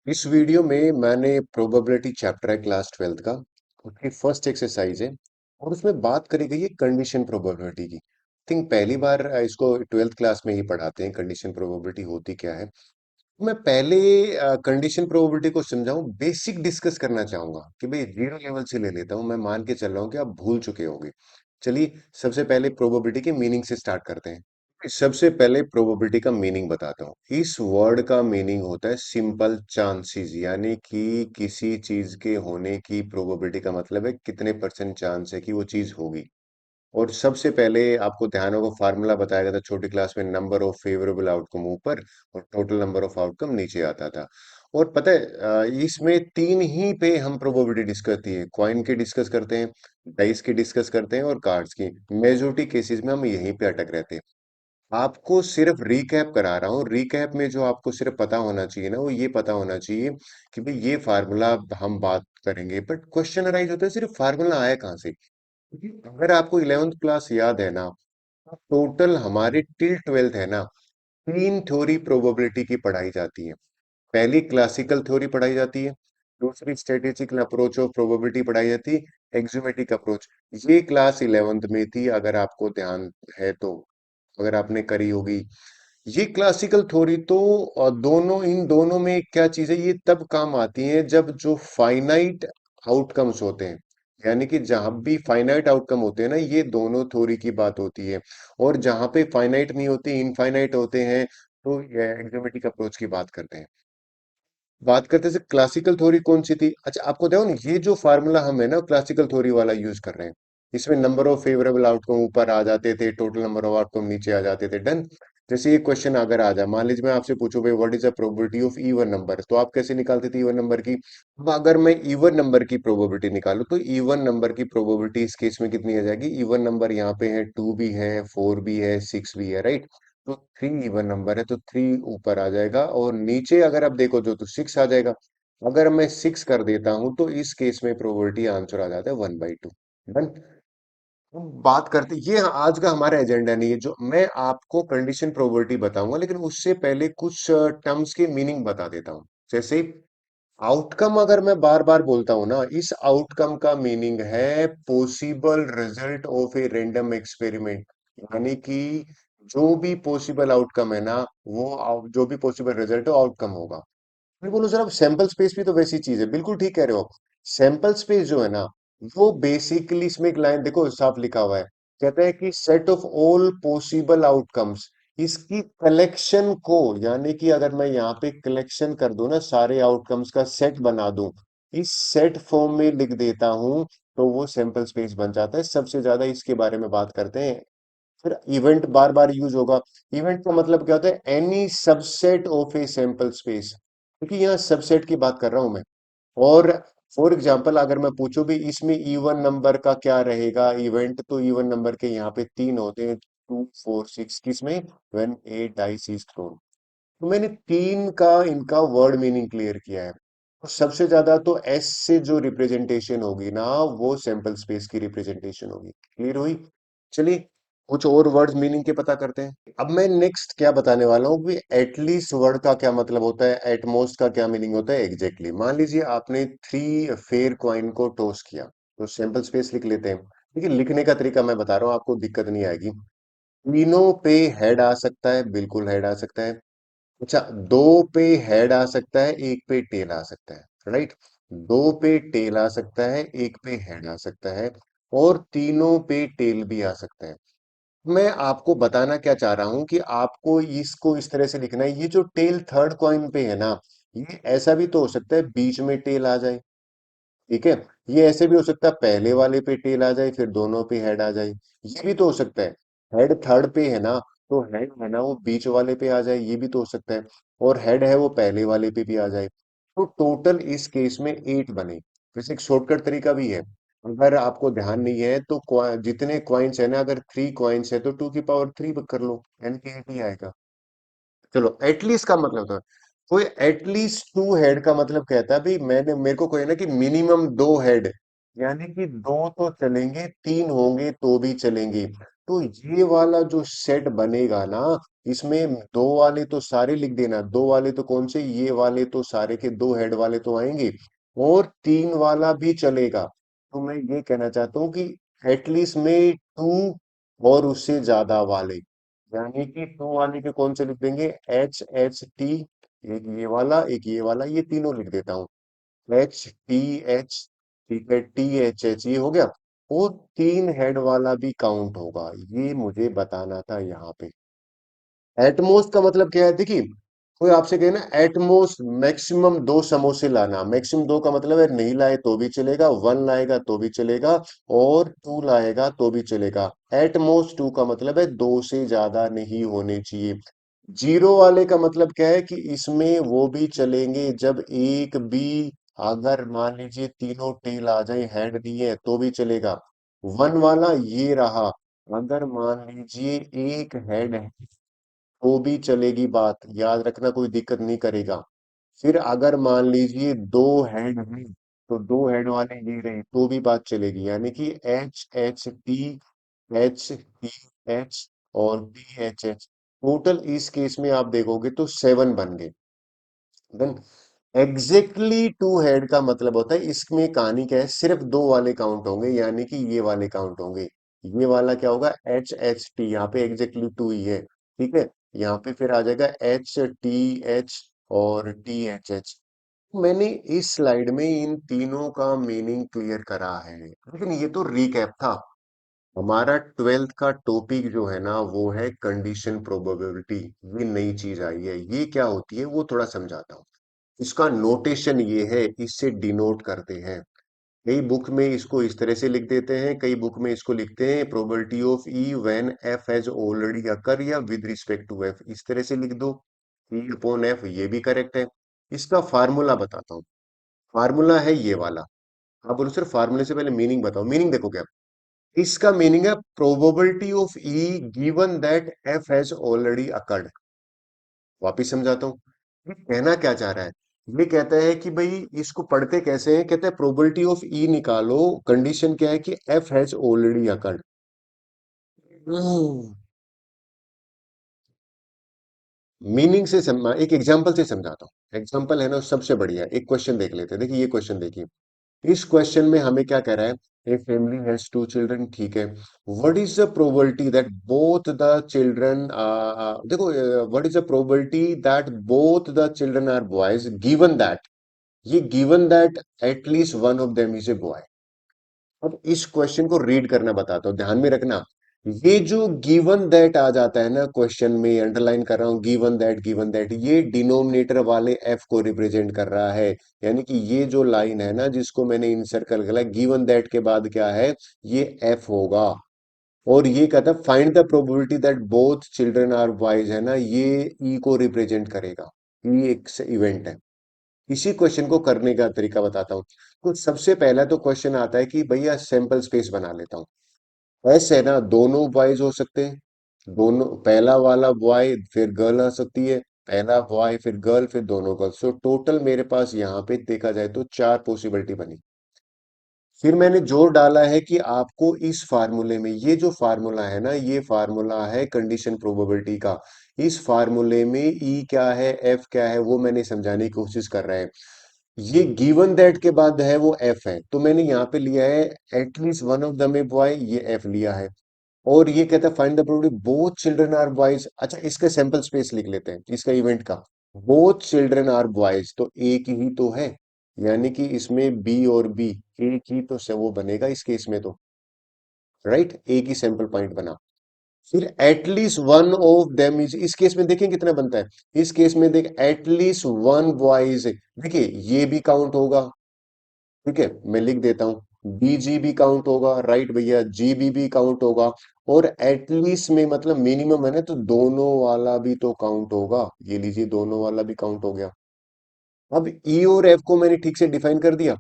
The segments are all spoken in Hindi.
इस वीडियो में मैंने प्रोबेबिलिटी चैप्टर है क्लास 12th का। उसकी फर्स्ट एक्सरसाइज है और उसमें बात करी गई है कंडीशन प्रोबेबिलिटी की। थिंक पहली बार इसको 12th क्लास में ही पढ़ाते हैं कंडीशन प्रोबेबिलिटी होती क्या है। मैं पहले कंडीशन प्रोबेबिलिटी को समझाऊं, बेसिक डिस्कस करना चाहूंगा कि भाई जीरो लेवल से ले लेता हूं। मैं मान के चल रहा हूं कि आप भूल चुके होंगे। चलिए, सबसे पहले प्रोबेबिलिटी के मीनिंग से स्टार्ट करते हैं। सबसे पहले प्रोबेबिलिटी का मीनिंग बताता हूँ। इस वर्ड का मीनिंग होता है सिंपल चांसेस, यानी कि किसी चीज के होने की प्रोबेबिलिटी का मतलब है कितने परसेंट चांस है कि वो चीज होगी। और सबसे पहले आपको ध्यान होगा, फार्मूला बताया गया था छोटी क्लास में, नंबर ऑफ फेवरेबल आउटकम ऊपर और टोटल नंबर ऑफ आउटकम नीचे आता था। और पता है, इसमें तीन ही पे हम प्रोबेबिलिटी डिस्कस करती है। कॉइन के डिस्कस करते हैं, डाइस की डिस्कस करते हैं और कार्ड्स की। मेजोरिटी केसेस में हम यहीं पे अटक रहते हैं। आपको सिर्फ रिकैप करा रहा हूँ। रिकैप में जो आपको सिर्फ पता होना चाहिए ना, वो ये पता होना चाहिए कि भाई ये फार्मूला हम बात करेंगे, बट क्वेश्चन अराइज होता है सिर्फ फार्मूला आया कहाँ से। क्योंकि अगर आपको 11th क्लास याद है ना, टोटल हमारे टिल 12th है ना, तीन थ्योरी प्रोबेबिलिटी की पढ़ाई जाती है। पहली क्लासिकल थ्योरी पढ़ाई जाती है, दूसरी स्टैटिस्टिकल अप्रोच ऑफ प्रोबेबिलिटी पढ़ाई जाती है, एक्जियोमेट्रिक अप्रोच। ये क्लास 11th में थी, अगर आपको ध्यान है तो, अगर आपने करी होगी। ये क्लासिकल थ्योरी तो दोनों, इन दोनों में क्या चीज है, ये तब काम आती है जब जो फाइनाइट आउटकम्स होते हैं, यानी कि जहां भी फाइनाइट आउटकम होते हैं ना, ये दोनों थ्योरी की बात होती है। और जहां पे फाइनाइट नहीं होती, इनफाइनाइट होते हैं, तो ये एग्जोमेट्रिक अप्रोच की बात करते हैं। बात करते से क्लासिकल थ्योरी कौन सी थी। अच्छा, आपको देखो ना, ये जो फार्मूला हम है ना क्लासिकल थ्योरी वाला यूज कर रहे हैं, इसमें नंबर ऑफ फेवरेबल आउटकम ऊपर आ जाते थे, टोटल नंबर ऑफ आउटकम नीचे आ जाते थे। डन। जैसे ये क्वेश्चन अगर आ जाए, मान लीजिए मैं आपसे पूछूं भाई what is the probability of even number, तो आप कैसे निकालते थे इवन नंबर की। अब अगर मैं इवन नंबर की प्रोबेबिलिटी निकालूं, तो इवन नंबर की प्रोबेबिलिटी इस केस में कितनी आ जाएगी। इवन नंबर यहाँ पे है, टू भी है, फोर भी है, सिक्स भी है, राइट। तो थ्री इवन नंबर है, तो थ्री ऊपर आ जाएगा और नीचे अगर आप देखो जो, तो सिक्स आ जाएगा। अगर मैं सिक्स कर देता हूं, तो इस केस में प्रोबेबिलिटी आंसर आ जाता है 1/2। डन। हम बात करते, ये आज का हमारा एजेंडा नहीं है। जो मैं आपको कंडीशन प्रोबेबिलिटी बताऊंगा, लेकिन उससे पहले कुछ टर्म्स के मीनिंग बता देता हूं। जैसे आउटकम, अगर मैं बार बार बोलता हूं ना, इस आउटकम का मीनिंग है possible result of a random experiment. यानी कि जो भी पॉसिबल आउटकम है ना, वो जो भी पॉसिबल रिजल्ट है आउटकम होगा। मैं बोलूं सर, अब सैंपल स्पेस भी तो वैसी चीज है। बिल्कुल ठीक कह रहे हो आप। सैंपल स्पेस जो है ना, वो बेसिकली, इसमें एक लाइन देखो साफ लिखा हुआ है, कहता है कि set of all possible outcomes, इसकी कलेक्शन को, यानी कि अगर मैं यहाँ पे कलेक्शन कर दूं ना, सारे आउटकम्स का सेट बना दूं, इस सेट फॉर्म में लिख देता हूं, तो वो सैंपल स्पेस बन जाता है। सबसे ज्यादा इसके बारे में बात करते हैं। फिर इवेंट बार बार यूज होगा। इवेंट का मतलब क्या होता है, any subset of a sample space, क्योंकि यहाँ सबसेट की बात कर रहा हूं मैं। और फॉर एग्जांपल अगर मैं पूछूं भी इसमें इवन नंबर का क्या रहेगा इवेंट, तो इवन नंबर के यहाँ पे तीन होते हैं, टू फोर सिक्स, किसमें, when A dice is throne. तो मैंने तीन का इनका वर्ड मीनिंग क्लियर किया है। तो सबसे ज्यादा तो एस से जो रिप्रेजेंटेशन होगी ना, वो सैंपल स्पेस की रिप्रेजेंटेशन होगी। क्लियर हुई। चलिए, कुछ और वर्ड्स मीनिंग के पता करते हैं। अब मैं नेक्स्ट क्या बताने वाला हूँ कि एटलीस्ट वर्ड का क्या मतलब होता है, एटमोस्ट का क्या मीनिंग होता है एग्जैक्टली। मान लीजिए आपने थ्री फेयर कॉइन को टॉस किया, तो सैंपल स्पेस लिख लेते हैं। देखिए, लिखने का तरीका मैं बता रहा हूँ, आपको दिक्कत नहीं आएगी। तीनों पे हेड आ सकता है, बिल्कुल हेड आ सकता है। अच्छा, दो पे हेड आ सकता है, एक पे टेल आ सकता है, राइट। दो पे टेल आ सकता है, एक पे हेड आ सकता है, और तीनों पे टेल भी आ सकता है। मैं आपको बताना क्या चाह रहा हूं कि आपको इसको इस तरह से लिखना है, ये जो टेल थर्ड कॉइन पे है ना, ये ऐसा भी तो हो सकता है बीच में टेल आ जाए। ठीक है। ये ऐसे भी हो सकता है पहले वाले पे टेल आ जाए, फिर दोनों पे हेड आ जाए। ये भी तो हो सकता है हेड थर्ड पे है ना, तो हेड है ना वो बीच वाले पे आ जाए, ये भी तो हो सकता है। और हेड है वो पहले वाले पे भी आ जाए। तो टोटल इस केस में 8 बने। वैसे एक शॉर्टकट तरीका भी है, अगर आपको ध्यान नहीं है तो जितने क्वाइंस है ना, अगर 3 क्वाइंस है तो 2 की पावर 3 कर लो, यानी कि 8 ही आएगा। चलो, एटलीस्ट का मतलब था, कोई एटलीस्ट टू हेड का मतलब कहता है भाई, मैंने मेरे को कोई ना कि मिनिमम दो हेड, यानी कि दो तो चलेंगे, तीन होंगे तो भी चलेंगे। तो ये वाला जो सेट बनेगा ना, इसमें दो वाले तो सारे लिख देना, दो वाले तो कौन से, ये वाले तो सारे के दो हेड वाले तो आएंगे, और तीन वाला भी चलेगा। तो मैं ये कहना चाहता हूँ कि एटलीस्ट में टू और उससे ज्यादा वाले, यानी कि टू वाले के कौन से लिख देंगे, एच एच टी, एक ये वाला एक ये वाला, ये तीनों लिख देता हूँ, एच टी एच, ठीक है, टी एच एच, ये हो गया। और तीन हेड वाला भी काउंट होगा, ये मुझे बताना था यहाँ पे। एटमोस्ट का मतलब क्या है, देखिए, कोई आपसे कहे ना एटमोस्ट मैक्सिमम दो समोसे लाना, मैक्सिमम दो का मतलब है नहीं लाए तो भी चलेगा, वन लाएगा तो भी चलेगा, और टू लाएगा तो भी चलेगा। एटमोस्ट टू का मतलब है दो से ज्यादा नहीं होने चाहिए। जीरो वाले का मतलब क्या है कि इसमें वो भी चलेंगे जब एक भी, अगर मान लीजिए तीनों टेल आ जाए, हेड नहीं है तो भी चलेगा। वन वाला ये रहा, अगर मान लीजिए एक हेड है तो भी चलेगी, बात याद रखना, कोई दिक्कत नहीं करेगा। फिर अगर मान लीजिए दो हेड हैं, तो दो हेड वाले ये रहे तो भी बात चलेगी, यानी कि एच टी एच और टी एच एच, टोटल इस केस में आप देखोगे तो सेवन बन गए। देन एग्जैक्टली टू हेड का मतलब होता है, इसमें कहानी क्या है, सिर्फ दो वाले काउंट होंगे, यानी कि ये वाले काउंट होंगे। ये वाला क्या होगा, एच एच टी, यहाँ पे एग्जैक्टली टू ही है, ठीक है। यहाँ पे फिर आ जाएगा एच टी एच और टी एच एच। मैंने इस स्लाइड में इन तीनों का मीनिंग क्लियर करा है, लेकिन ये तो रिकैप था। हमारा ट्वेल्थ का टॉपिक जो है ना, वो है कंडीशन प्रोबेबिलिटी। ये नई चीज आई है, ये क्या होती है वो थोड़ा समझाता हूँ। इसका नोटेशन ये है, इससे डिनोट करते हैं। कई बुक में इसको इस तरह से लिख देते हैं, कई बुक में इसको लिखते हैं probability of E when F has already occur, या विद रिस्पेक्ट टू एफ, इस तरह से लिख दो। ई अपॉन एफ, ये भी करेक्ट है। इसका फार्मूला बताता हूँ। फार्मूला है ये वाला। आप बोलो सर फार्मूले से पहले मीनिंग बताओ, मीनिंग देखो क्या। इसका मीनिंग है probability of E given that F has already occurred. वापिस समझाता हूँ, ये कहना क्या चाह रहा है। ये कहता है कि भाई इसको पढ़ते कैसे हैं, कहता है प्रोबेबिलिटी ऑफ ई निकालो, कंडीशन क्या है कि F has already occurred. Meaning से समझा, एक एग्जांपल से समझाता हूँ, एग्जांपल है ना सबसे बढ़िया। एक क्वेश्चन देख लेते हैं, देखिए ये क्वेश्चन देखिए। इस क्वेश्चन में हमें क्या कह रहा है, a family has two children, ठीक है। What is the probability that both the children, देखो, what is the probability that both the children are boys given that, ये given that at least one of them is a boy. अब इस क्वेश्चन को रीड करना बताता हूं, ध्यान में रखना। ये जो गिवन दैट आ जाता है ना क्वेश्चन में, अंडरलाइन कर रहा हूं, गिवन दैट, ये डिनोमिनेटर वाले एफ को रिप्रेजेंट कर रहा है। यानी कि ये जो लाइन है ना जिसको मैंने इन सर्कल करा, गिवन दैट के बाद क्या है, ये एफ होगा। और ये कहता है find the probability that both children are boys, है ना, ये ई को रिप्रेजेंट करेगा। ये एक इवेंट है। इसी क्वेश्चन को करने का तरीका बताता हूँ। तो सबसे पहला तो क्वेश्चन आता है कि भैया सैंपल स्पेस बना लेता हूँ। ऐसे है ना, दोनों बॉयज हो सकते हैं, दोनों, पहला वाला बॉय फिर गर्ल आ सकती है, पहला बॉय फिर गर्ल फिर दोनों गर्ल, सो टोटल मेरे पास यहाँ पे देखा जाए तो चार पॉसिबिलिटी बनी। फिर मैंने जोर डाला है कि आपको इस फार्मूले में, ये जो फार्मूला है ना, ये फार्मूला है कंडीशन प्रोबेबिलिटी का। इस फार्मूले में ई क्या है, एफ क्या है, वो मैंने समझाने की कोशिश कर रहा है। ये गिवन दैट के बाद है वो एफ है, तो मैंने यहाँ पे लिया है at least one of the may boy, ये एफ लिया है। और ये कहता है find the probability both children are boys. अच्छा, इसका सैंपल स्पेस लिख लेते हैं, इसका इवेंट का। बोथ चिल्ड्रन आर बॉयज तो एक ही तो है, यानी कि इसमें बी और बी एक ही तो से वो बनेगा इस केस में तो, राइट, एक ही सैंपल पॉइंट बना। फिर at least one of them is, इस केस में देखें कितना बनता है। इस केस में देख एटलीस्ट वन बॉयज, देखिए ये भी काउंट होगा, ठीक है, मैं लिख देता हूं, बी जी भी काउंट होगा, राइट भैया, जी बी भी काउंट होगा। और एटलीस्ट में मतलब मिनिमम है ना, तो दोनों वाला भी तो काउंट होगा, ये लीजिए दोनों वाला भी काउंट हो गया। अब ई और एफ को मैंने ठीक से डिफाइन कर दिया।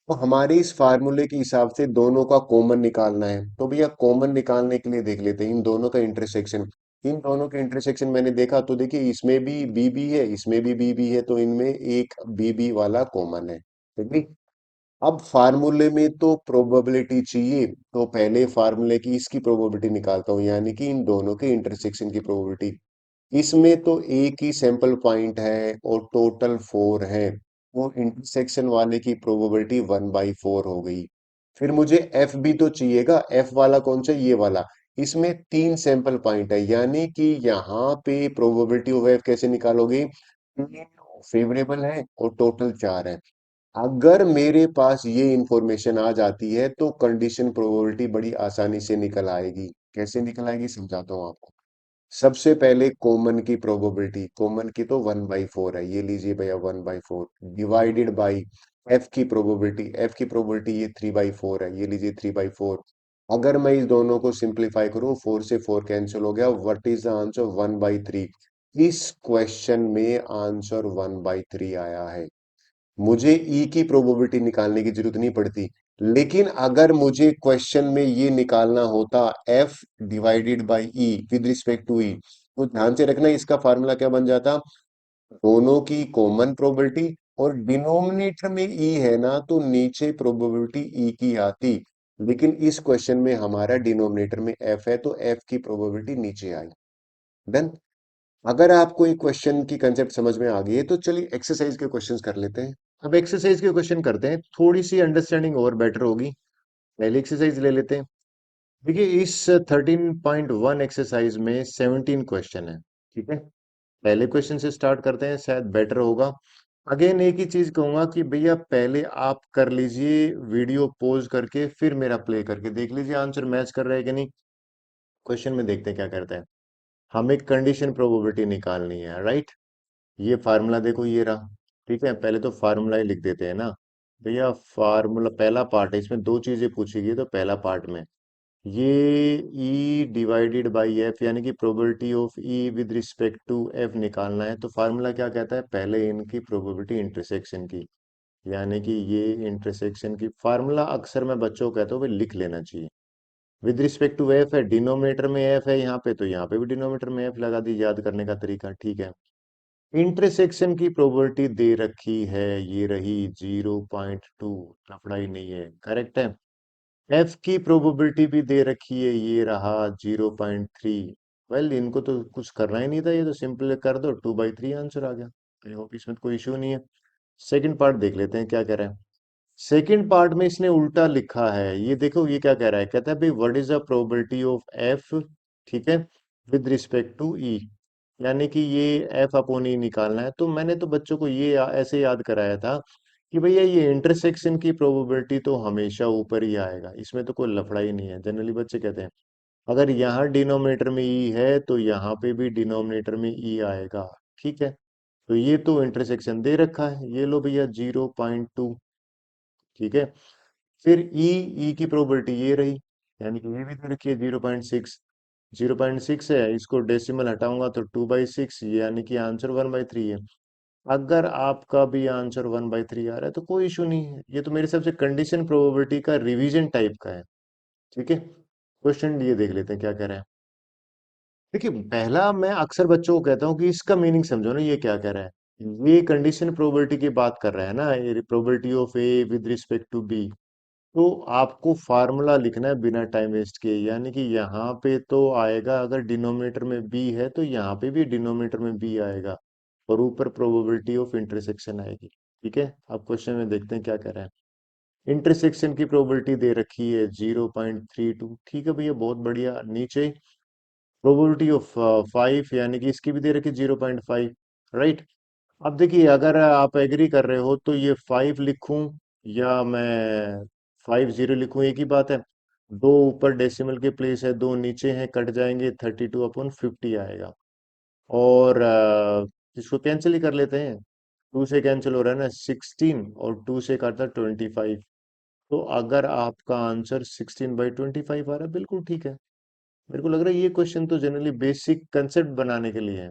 तो हमारे इस फार्मूले के हिसाब से दोनों का कॉमन निकालना है, तो भैया कॉमन निकालने के लिए देख लेते हैं इन दोनों का इंटरसेक्शन। इन दोनों के इंटरसेक्शन मैंने देखा तो देखिए, इसमें भी बी बी है, इसमें भी बी बी है, तो इनमें एक बी बी वाला कॉमन है, ठीक है। अब फार्मूले में तो प्रोबेबिलिटी चाहिए, तो पहले फार्मूले की इसकी प्रोबेबिलिटी निकालता हूं, यानी कि इन दोनों के इंटरसेक्शन की प्रोबेबिलिटी। इसमें तो एक ही सैंपल पॉइंट है और टोटल 4 है, वो इंटरसेक्शन वाले की प्रोबेबिलिटी 1/4 हो गई। फिर मुझे एफ भी तो चाहिएगा, एफ वाला कौन सा, ये वाला। इसमें 3 सैंपल पॉइंट है, यानी कि यहाँ पे प्रोबेबिलिटी ऑफ एफ कैसे निकालोगे, 3 फेवरेबल है और टोटल 4 है। अगर मेरे पास ये इंफॉर्मेशन आ जाती है तो कंडीशन प्रोबेबिलिटी बड़ी आसानी से निकल आएगी। कैसे निकल आएगी समझाता हूँ आपको। सबसे पहले कॉमन की प्रोबेबिलिटी, कॉमन की तो 1/4 है, ये लीजिए भैया 1/4 डिवाइडेड बाई एफ की प्रोबेबिलिटी, एफ की प्रोबेबिलिटी ये 3/4 है, ये लीजिए 3/4। अगर मैं इस दोनों को सिंप्लीफाई करूं, 4 से 4 कैंसिल हो गया, व्हाट इज द आंसर, 1/3। इस क्वेश्चन में आंसर 1/3 आया है। मुझे ई की प्रोबेबिलिटी निकालने की जरूरत नहीं पड़ती। लेकिन अगर मुझे क्वेश्चन में ये निकालना होता, F divided by E with respect to E, तो ध्यान से रखना इसका फार्मूला क्या बन जाता, दोनों की कॉमन प्रोबेबिलिटी, और डिनोमिनेटर में ई है ना, तो नीचे प्रोबेबिलिटी ई की आती। लेकिन इस क्वेश्चन में हमारा डिनोमिनेटर में एफ है, तो एफ की प्रोबेबिलिटी नीचे आई। डन। अगर आपको एक क्वेश्चन की कंसेप्ट समझ में आ गई है, तो चलिए एक्सरसाइज के क्वेश्चंस कर लेते हैं। अब एक्सरसाइज के क्वेश्चन करते हैं, थोड़ी सी अंडरस्टैंडिंग और बेटर होगी। पहली एक्सरसाइज ले लेते हैं। देखिए, इस 13.1 एक्सरसाइज में 17 क्वेश्चन है। ठीक है, पहले क्वेश्चन से स्टार्ट करते हैं, शायद बेटर होगा। अगेन एक ही चीज कहूंगा कि भैया पहले आप कर लीजिए वीडियो पॉज करके, फिर मेरा प्ले करके देख लीजिए आंसर मैच कर रहा है कि नहीं। क्वेश्चन में देखते हैं क्या करता है। हमें कंडीशन प्रोबेबिलिटी निकालनी है, राइट। ये फार्मूला देखो, ये रहा। ठीक है, पहले तो फार्मूला ही लिख देते हैं ना भैया। फार्मूला पहला पार्ट है, इसमें दो चीजें पूछी गई, तो पहला पार्ट में ये ई डिवाइडेड बाई एफ, यानी कि probability of E with respect to F निकालना है। तो फार्मूला क्या कहता है, पहले इनकी प्रोबेबिलिटी इंटरसेक्शन की, यानी कि ये इंटरसेक्शन की फार्मूला अक्सर मैं बच्चों को कहता हूँ भाई लिख लेना चाहिए। विद रिस्पेक्ट टू एफ है, डिनोमिनेटर में एफ है यहाँ पे, तो यहाँ पे भी डिनोमिनेटर में एफ लगा दी, याद करने का तरीका। ठीक है, इंटरसेक्शन की प्रोबेबिलिटी दे रखी है, ये रही 0.2, लफड़ा ही नहीं है, करेक्ट है। एफ की प्रोबेबिलिटी भी दे रखी है, ये रहा 0.3। वेल, इनको तो कुछ करना ही नहीं था, ये तो सिंपल कर दो, 2/3 आंसर आ गया। आई होप इसमें तो कोई इश्यू नहीं है। सेकंड पार्ट देख लेते हैं क्या कह रहा है। सेकंड पार्ट में इसने उल्टा लिखा है, ये देखो ये क्या कह रहा है, कहता है भाई what is the probability of F, ठीक है, विद रिस्पेक्ट टू ई, यानी कि ये एफ अपॉन ई निकालना है। तो मैंने तो बच्चों को ये ऐसे याद कराया था कि भैया ये इंटरसेक्शन की प्रोबेबिलिटी तो हमेशा ऊपर ही आएगा, इसमें तो कोई लफड़ा ही नहीं है। जनरली बच्चे कहते हैं अगर यहाँ डिनोमिनेटर में ई है तो यहाँ पे भी डिनोमिनेटर में ई आएगा। ठीक है, तो ये तो इंटरसेक्शन दे रखा है, ये लो भैया 0.2। ठीक है, फिर ई की प्रोबेबिलिटी ये रही, यानी कि ये भी दे रखी है 0.6। 0.6 है, इसको डेसिमल हटाऊंगा तो 2/6, यानी कि आंसर 1/3 है। अगर आपका भी आंसर 1/3 आ रहा है तो कोई इशू नहीं है, ये तो मेरे हिसाब से कंडीशन प्रोबेबिलिटी का रिवीजन टाइप का है। ठीक है, क्वेश्चन ये देख लेते हैं क्या कह रहा है। देखिए, पहला मैं अक्सर बच्चों को कहता हूँ कि इसका मीनिंग समझो ना, ये क्या कह रहा है। ये कंडीशन प्रोबेबिलिटी की बात कर रहा है ना, ये probability of A with respect to B. तो आपको फार्मूला लिखना है बिना टाइम वेस्ट किए, यानी कि यहाँ पे तो आएगा, अगर डिनोमिनेटर में बी है तो यहाँ पे भी डिनोमिनेटर में बी आएगा, और ऊपर प्रोबेबिलिटी ऑफ इंटरसेक्शन आएगी। ठीक है, अब क्वेश्चन में देखते हैं क्या कह रहा है। इंटरसेक्शन की प्रोबेबिलिटी दे रखी है 0.32। ठीक है भैया, बहुत बढ़िया। नीचे प्रोबेबिलिटी ऑफ 5, यानी कि इसकी भी दे रखी है 0.5, राइट। अब देखिए, अगर आप एग्री कर रहे हो तो ये 5 लिखूं या मैं 50 लिखूं, एक ही बात है। दो ऊपर डेसिमल के प्लेस है, दो नीचे हैं, कट जाएंगे, 32/50 आएगा। और इसको कैंसिल ही कर लेते हैं, 2 से कैंसिल हो रहा है ना 16, और 2 से काटा 25। तो अगर आपका आंसर 16/25 आ रहा है, बिल्कुल ठीक है। मेरे को लग रहा है ये क्वेश्चन तो जनरली बेसिक कंसेप्ट बनाने के लिए है।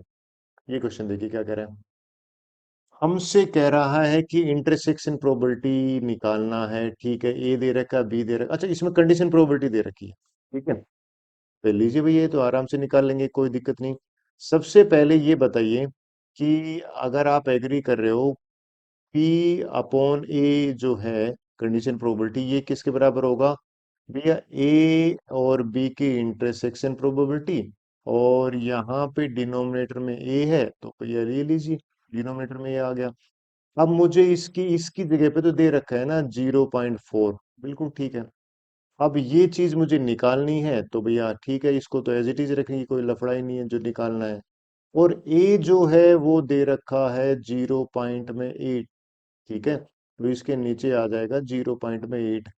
ये क्वेश्चन देखिए क्या कह रहा है। हमसे कह रहा है कि इंटरसेक्शन प्रोबेबिलिटी निकालना है। ठीक है, ए दे रखा, बी दे रखा, अच्छा इसमें कंडीशन प्रोबेबिलिटी दे रखी है। ठीक है, तो लीजिए भैया, ये तो आराम से निकाल लेंगे, कोई दिक्कत नहीं। सबसे पहले ये बताइए कि अगर आप एग्री कर रहे हो, पी अपॉन ए जो है कंडीशन प्रोबेबिलिटी, ये किसके बराबर होगा भैया, ए और बी की इंटरसेक्शन प्रोबेबिलिटी, और यहाँ पे डिनोमिनेटर में ए है तो भैया ले लीजिए, डिनोमिनेटर में ए आ गया। अब मुझे इसकी इसकी जगह पे तो दे रखा है ना 0.4, बिल्कुल ठीक है। अब ये चीज मुझे निकालनी है तो भैया ठीक है, इसको तो एज इट इज रखेंगे, कोई लफड़ा ही नहीं है जो निकालना है। और ए जो है वो दे रखा है 0.8, ठीक है, तो इसके नीचे आ जाएगा 0.8,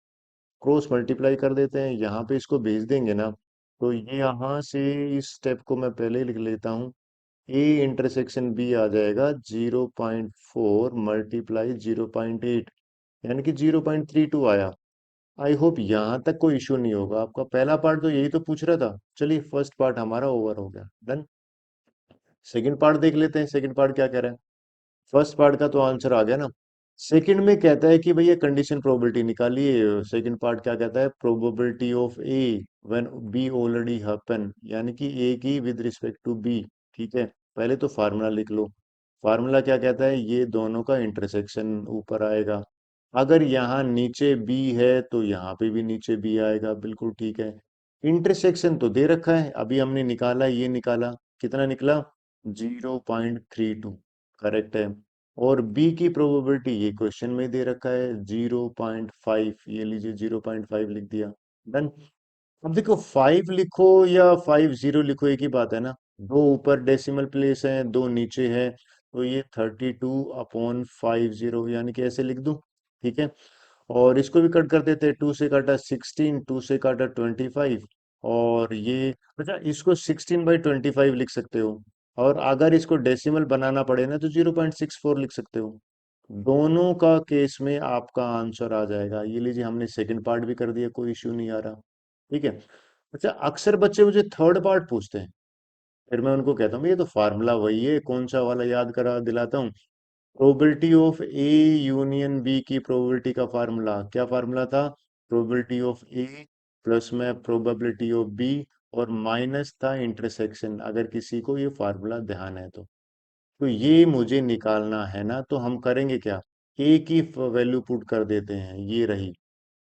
क्रॉस मल्टीप्लाई कर देते हैं, यहाँ पे इसको भेज देंगे ना, तो ये यहाँ से इस स्टेप को मैं पहले ही लिख लेता हूँ। ए इंटरसेक्शन बी आ जाएगा 0.4 मल्टीप्लाई 0.8, यानी कि 0.32 आया। आई होप यहाँ तक कोई इश्यू नहीं होगा। आपका पहला पार्ट तो यही तो पूछ रहा था, चलिए फर्स्ट पार्ट हमारा ओवर हो गया, डन। सेकंड पार्ट देख लेते हैं, सेकंड पार्ट क्या कह रहा है। फर्स्ट पार्ट का तो आंसर आ गया ना। सेकंड में कहता है कि भैया कंडीशन प्रोबेबिलिटी निकालिए। सेकंड पार्ट क्या कहता है, probability of A when B already happen, यानी कि ए की विद रिस्पेक्ट टू बी, ठीक है। पहले तो फार्मूला लिख लो। फार्मूला क्या कहता है, ये दोनों का इंटरसेक्शन ऊपर आएगा। अगर यहाँ नीचे बी है तो यहाँ पे भी नीचे बी आएगा, बिल्कुल ठीक है। इंटरसेक्शन तो दे रखा है, अभी हमने निकाला, ये निकाला, कितना निकला 0.32, करेक्ट है। और बी की प्रोबेबिलिटी ये क्वेश्चन में दे रखा है 0.5, ये लीजिए 0.5 लिख दिया, डन। अब देखो 5 लिखो या 50 लिखो एक ही बात है ना, दो ऊपर डेसिमल प्लेस है, दो नीचे है, तो ये 32/50, यानी कि ऐसे लिख दूं, ठीक है। और इसको भी कट कर देते हैं, 2 से काटा 16, 2 से काटा 25, और ये अच्छा इसको 16/25 लिख सकते हो। और अगर इसको डेसिमल बनाना पड़े ना तो 0.64 लिख सकते हो। दोनों का केस में आपका आंसर आ जाएगा। ये लीजिए हमने सेकंड पार्ट भी कर दिया, कोई इश्यू नहीं आ रहा, ठीक है। अच्छा अक्सर बच्चे मुझे थर्ड पार्ट पूछते हैं, फिर मैं उनको कहता हूँ ये तो फार्मूला वही है, कौन सा वाला याद करा दिलाता हूँ। Probability of A union B की प्रोबेबिलिटी का फार्मूला क्या फार्मूला था, प्रोबेबिलिटी ऑफ ए प्लस में प्रोबेबिलिटी ऑफ बी, और माइनस था इंटरसेक्शन, अगर किसी को ये फार्मूला ध्यान है तो ये मुझे निकालना है ना, तो हम करेंगे क्या, ए की वैल्यू पुट कर देते हैं, ये रही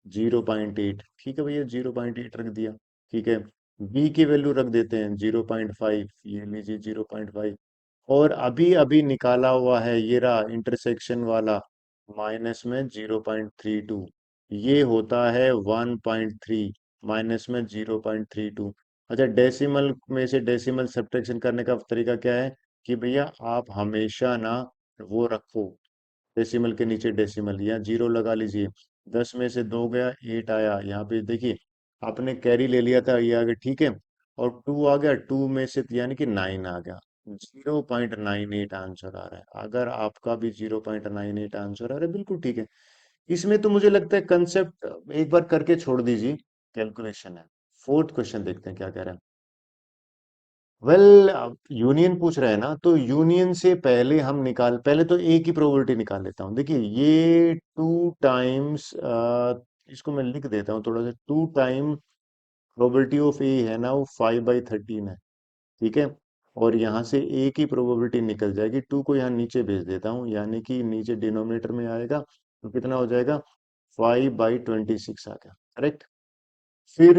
0.8, ठीक है भैया 0.8 रख दिया, ठीक है। बी की वैल्यू रख देते हैं 0.5, ये लीजिए 0.5। और अभी अभी निकाला हुआ है ये रहा इंटरसेक्शन वाला, माइनस में 0.32, ये होता है 1.3, माइनस में 0.32। अच्छा डेसिमल में से डेसिमल सब्ट्रैक्शन करने का तरीका क्या है कि भैया आप हमेशा ना वो रखो, डेसिमल के नीचे डेसिमल, यहाँ जीरो लगा लीजिए। 10 में से 2 गया, 8 आया, यहाँ पे देखिए आपने कैरी ले लिया था, ये आ गया, ठीक है। और 2 आ गया, 2 में से यानी कि 9 आ गया, 0.98 आंसर आ रहा है। अगर आपका भी 0.98 आंसर आ रहा है, बिल्कुल ठीक है। इसमें तो मुझे लगता है कंसेप्ट एक बार करके छोड़ दीजिए, कैलकुलेशन है। फोर्थ क्वेश्चन देखते हैं क्या कह रहा है। वेल यूनियन पूछ रहे हैं ना, तो यूनियन से पहले हम निकाल, पहले तो ए की प्रोबेबिलिटी निकाल लेता हूँ। देखिए ये 2 टाइम्स, इसको मैं लिख देता हूँ थोड़ा सा, 2 टाइम प्रोबेबिलिटी ऑफ ए है ना वो 5/13 है, ठीक है। और यहाँ से ए की प्रोबेबिलिटी निकल जाएगी, 2 को यहाँ नीचे भेज देता हूँ, यानी कि नीचे डिनोमिनेटर में आएगा तो कितना हो जाएगा, 5/26 आ गया, करेक्ट। फिर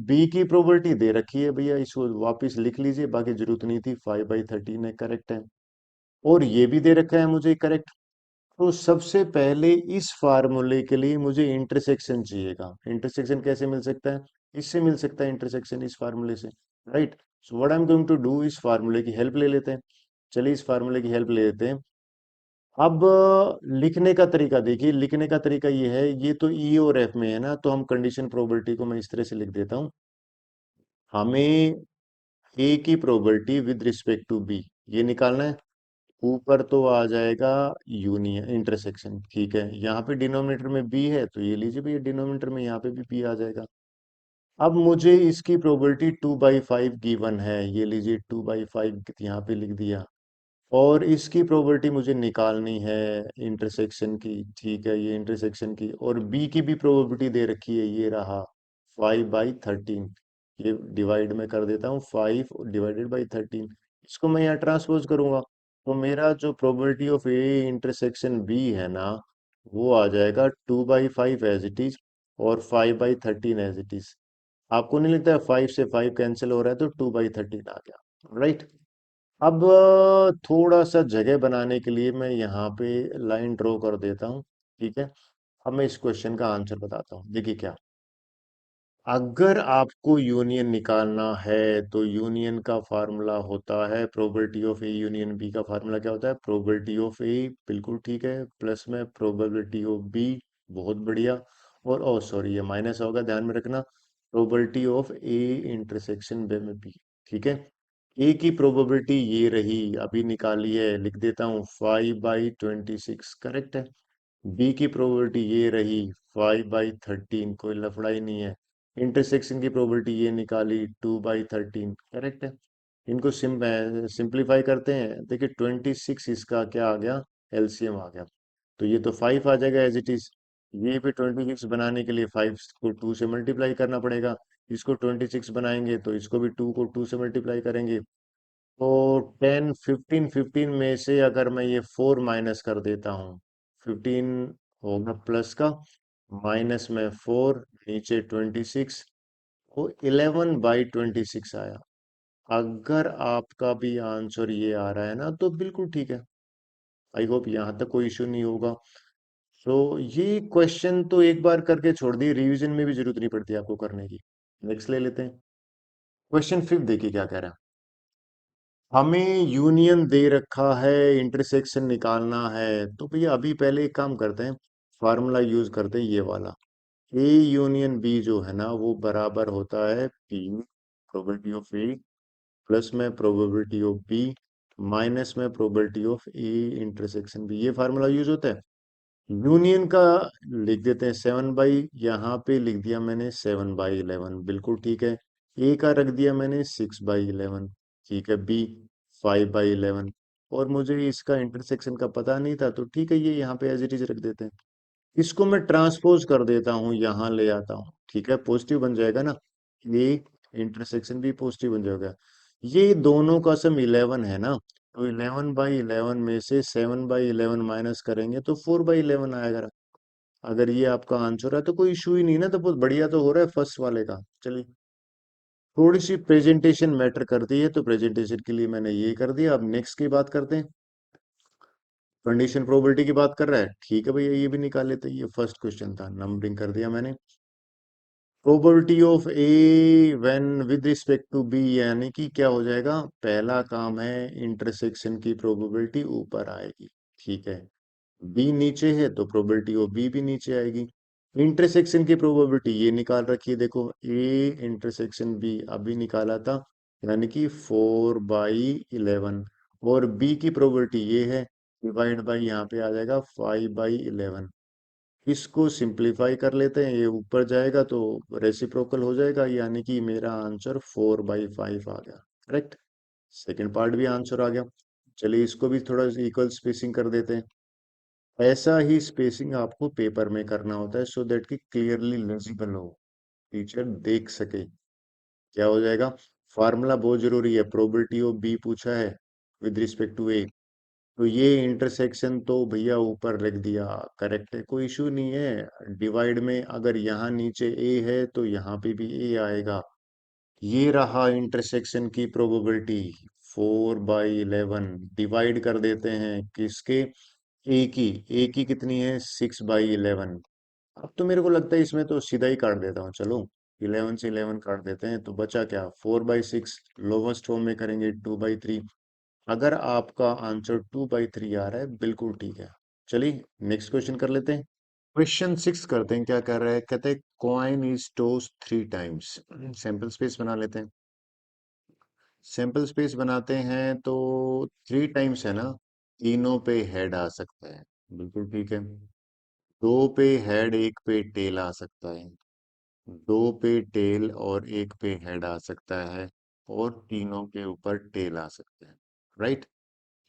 बी की प्रोबेबिलिटी दे रखी है भैया, इसको वापस लिख लीजिए, बाकी जरूरत नहीं थी, 5/13 है, करेक्ट है। और ये भी दे रखा है मुझे, करेक्ट। तो सबसे पहले इस फार्मूले के लिए मुझे इंटरसेक्शन चाहिएगा। इंटरसेक्शन कैसे मिल सकता है, इससे मिल सकता है इंटरसेक्शन, इस फार्मूले से, right. So what I am going to do, इस फार्मूले की हेल्प ले लेते हैं। चलिए इस फार्मूले की हेल्प ले लेते हैं। अब लिखने का तरीका देखिए, लिखने का तरीका ये है, ये तो ई और एफ में है ना, तो हम कंडीशन प्रोबेबिलिटी को मैं इस तरह से लिख देता हूँ। हमें ए की probability with respect to B ये निकालना है। ऊपर तो आ जाएगा यूनियन इंटरसेक्शन, ठीक है। यहाँ पे डिनोमिनेटर में बी है तो ये लीजिए भैया, डिनोमिनेटर में यहाँ पे भी बी आ जाएगा। अब मुझे इसकी प्रोबेबिलिटी 2/5 गिवन है, ये लीजिए 2/5 यहाँ पे लिख दिया। और इसकी प्रोबेबिलिटी मुझे निकालनी है इंटरसेक्शन की, ठीक है, ये इंटरसेक्शन की। और बी की भी प्रोबेबिलिटी दे रखी है, ये रहा 5/13, ये डिवाइड में कर देता हूँ, 5/13। इसको मैं यहाँ ट्रांसपोज करूंगा, तो मेरा जो probability of A intersection B है ना, वो आ जाएगा 2/5 एज इट इज, और 5/13 एज इट इज। आपको नहीं लगता है 5 से 5 कैंसिल हो रहा है, तो 2/13 आ गया, राइट। अब थोड़ा सा जगह बनाने के लिए मैं यहाँ पे लाइन ड्रॉ कर देता हूँ, ठीक है। अब मैं इस क्वेश्चन का आंसर बताता हूँ, देखिए क्या। अगर आपको यूनियन निकालना है तो यूनियन का फार्मूला होता है, probability of A union B का फार्मूला क्या होता है, प्रोबेबिलिटी ऑफ ए, बिल्कुल ठीक है, प्लस में प्रोबेबिलिटी ऑफ बी, बहुत बढ़िया। और ओ सॉरी, ये माइनस होगा, ध्यान में रखना, probability of A intersection B में बी, ठीक है। ए की प्रोबेबिलिटी ये रही, अभी निकाली है, लिख देता हूँ 5/26, करेक्ट है। बी की प्रोबेबिलिटी ये रही 5/13, कोई लफड़ा ही नहीं है। इंटरसेक्शन की प्रोबेबिलिटी ये निकाली 2/13, करेक्ट है। इनको सिंप्लीफाई करते हैं, देखिए 26 इसका क्या आ गया, एलसीएम आ गया, तो ये तो 5 आ जाएगा एज इट इज। ये भी 26 बनाने के लिए 5 को 2 से मल्टीप्लाई करना पड़ेगा। इसको 26 बनाएंगे तो इसको भी 2 को 2 से मल्टीप्लाई करेंगे। तो 10, 15, 15 में से अगर मैं ये 4 माइनस कर देता हूँ, 15 होगा प्लस का, माइनस में 4, नीचे 26, वो 11/26 आया। अगर आपका भी आंसर ये आ रहा है ना, तो बिल्कुल ठीक है। आई होप यहाँ तक कोई इश्यू नहीं होगा। तो ये क्वेश्चन तो एक बार करके छोड़ दिए, रिवीजन में भी जरूरत नहीं पड़ती आपको करने की। नेक्स्ट ले लेते हैं। क्वेश्चन 5 देखिए क्या कह रहा है। हमें यूनियन दे रखा है, इंटरसेक्शन निकालना है, तो भैया अभी पहले एक काम करते हैं, फार्मूला यूज करते हैं ये वाला। ए यूनियन बी जो है ना, वो बराबर होता है P, probability of A, plus में प्रोबेबिलिटी ऑफ बी, माइनस में probability of A intersection B. ये फार्मूला यूज होता है। यूनियन का लिख देते हैं 7/, यहाँ पे लिख दिया मैंने 7/11, बिल्कुल ठीक है। ए का रख दिया मैंने 6/11, ठीक है। बी 5/11, और मुझे इसका इंटरसेक्शन का पता नहीं था, तो ठीक है, ये यहाँ पे एज इट इज रख देते हैं। इसको मैं ट्रांसपोज कर देता हूँ, यहाँ ले आता हूँ, ठीक है, पॉजिटिव बन जाएगा ना। ये इंटरसेक्शन भी पॉजिटिव बन जाएगा। ये दोनों का सम 11 है ना, तो 11/11 में से 7/11 माइनस करेंगे तो 4/11 आएगा। अगर ये आपका आंसर है तो कोई इशू ही नहीं ना, तो बहुत बढ़िया तो हो रहा है फर्स्ट वाले का। चलिए, थोड़ी सी प्रेजेंटेशन मैटर करती है, तो प्रेजेंटेशन के लिए मैंने ये कर दिया। अब नेक्स्ट की बात करते हैं। कंडीशन प्रोबेबिलिटी की बात कर रहा है, ठीक है भैया, ये भी निकाल लेते हैं। ये फर्स्ट क्वेश्चन था, नंबरिंग कर दिया मैंने। Probability of A when with respect to B, यानी कि क्या हो जाएगा, पहला काम है इंटरसेक्शन की प्रोबेबिलिटी ऊपर आएगी, ठीक है। बी नीचे है तो प्रोबेबिलिटी ऑफ बी भी नीचे आएगी। इंटरसेक्शन की प्रोबेबिलिटी ये निकाल रखी है, देखो ए इंटरसेक्शन बी अभी निकाला था, यानी कि 4/11। और बी की प्रोबेबिलिटी ये है, डिवाइड बाई यहाँ पे आ जाएगा 5/11। इसको सिंप्लीफाई कर लेते हैं, ये ऊपर जाएगा तो रेसिप्रोकल हो जाएगा, यानी कि मेरा आंसर 4/5 आ गया, करेक्ट। सेकंड पार्ट भी आंसर आ गया। चलिए, इसको भी थोड़ा इक्वल स्पेसिंग कर देते हैं। ऐसा ही स्पेसिंग आपको पेपर में करना होता है, सो दैट कि क्लियरली विजिबल हो, टीचर देख सके। क्या हो जाएगा, फार्मूला बहुत जरूरी है, प्रोबेबिलिटी ऑफ बी पूछा है विद रिस्पेक्ट टू ए, तो ये इंटरसेक्शन तो भैया ऊपर लिख दिया, करेक्ट है, कोई इशू नहीं है। डिवाइड में अगर यहाँ नीचे ए है तो यहाँ पे भी ए आएगा। ये रहा इंटरसेक्शन की प्रोबेबिलिटी, 4/11। डिवाइड कर देते हैं किसके, ए की कितनी है, 6/11। अब तो मेरे को लगता है इसमें तो सीधा ही काट देता हूँ, चलो 11 से 11 काट देते हैं, तो बचा क्या, 4/6। लोवेस्ट फॉर्म में करेंगे 2/3। अगर आपका आंसर 2/3 आ रहा है, बिल्कुल ठीक है। चलिए, नेक्स्ट क्वेश्चन कर लेते हैं। क्वेश्चन 6 करते हैं, क्या कर रहा है, कहते हैं coin is toss 3 times. Sample space बना लेते हैं। सैंपल स्पेस बनाते हैं तो 3 टाइम्स है ना, तीनों पे हेड आ सकता है, बिल्कुल ठीक है। दो पे हेड, एक पे टेल आ सकता है, दो पे टेल और एक पे हेड आ सकता है, और तीनों के ऊपर टेल आ सकता है, राइट।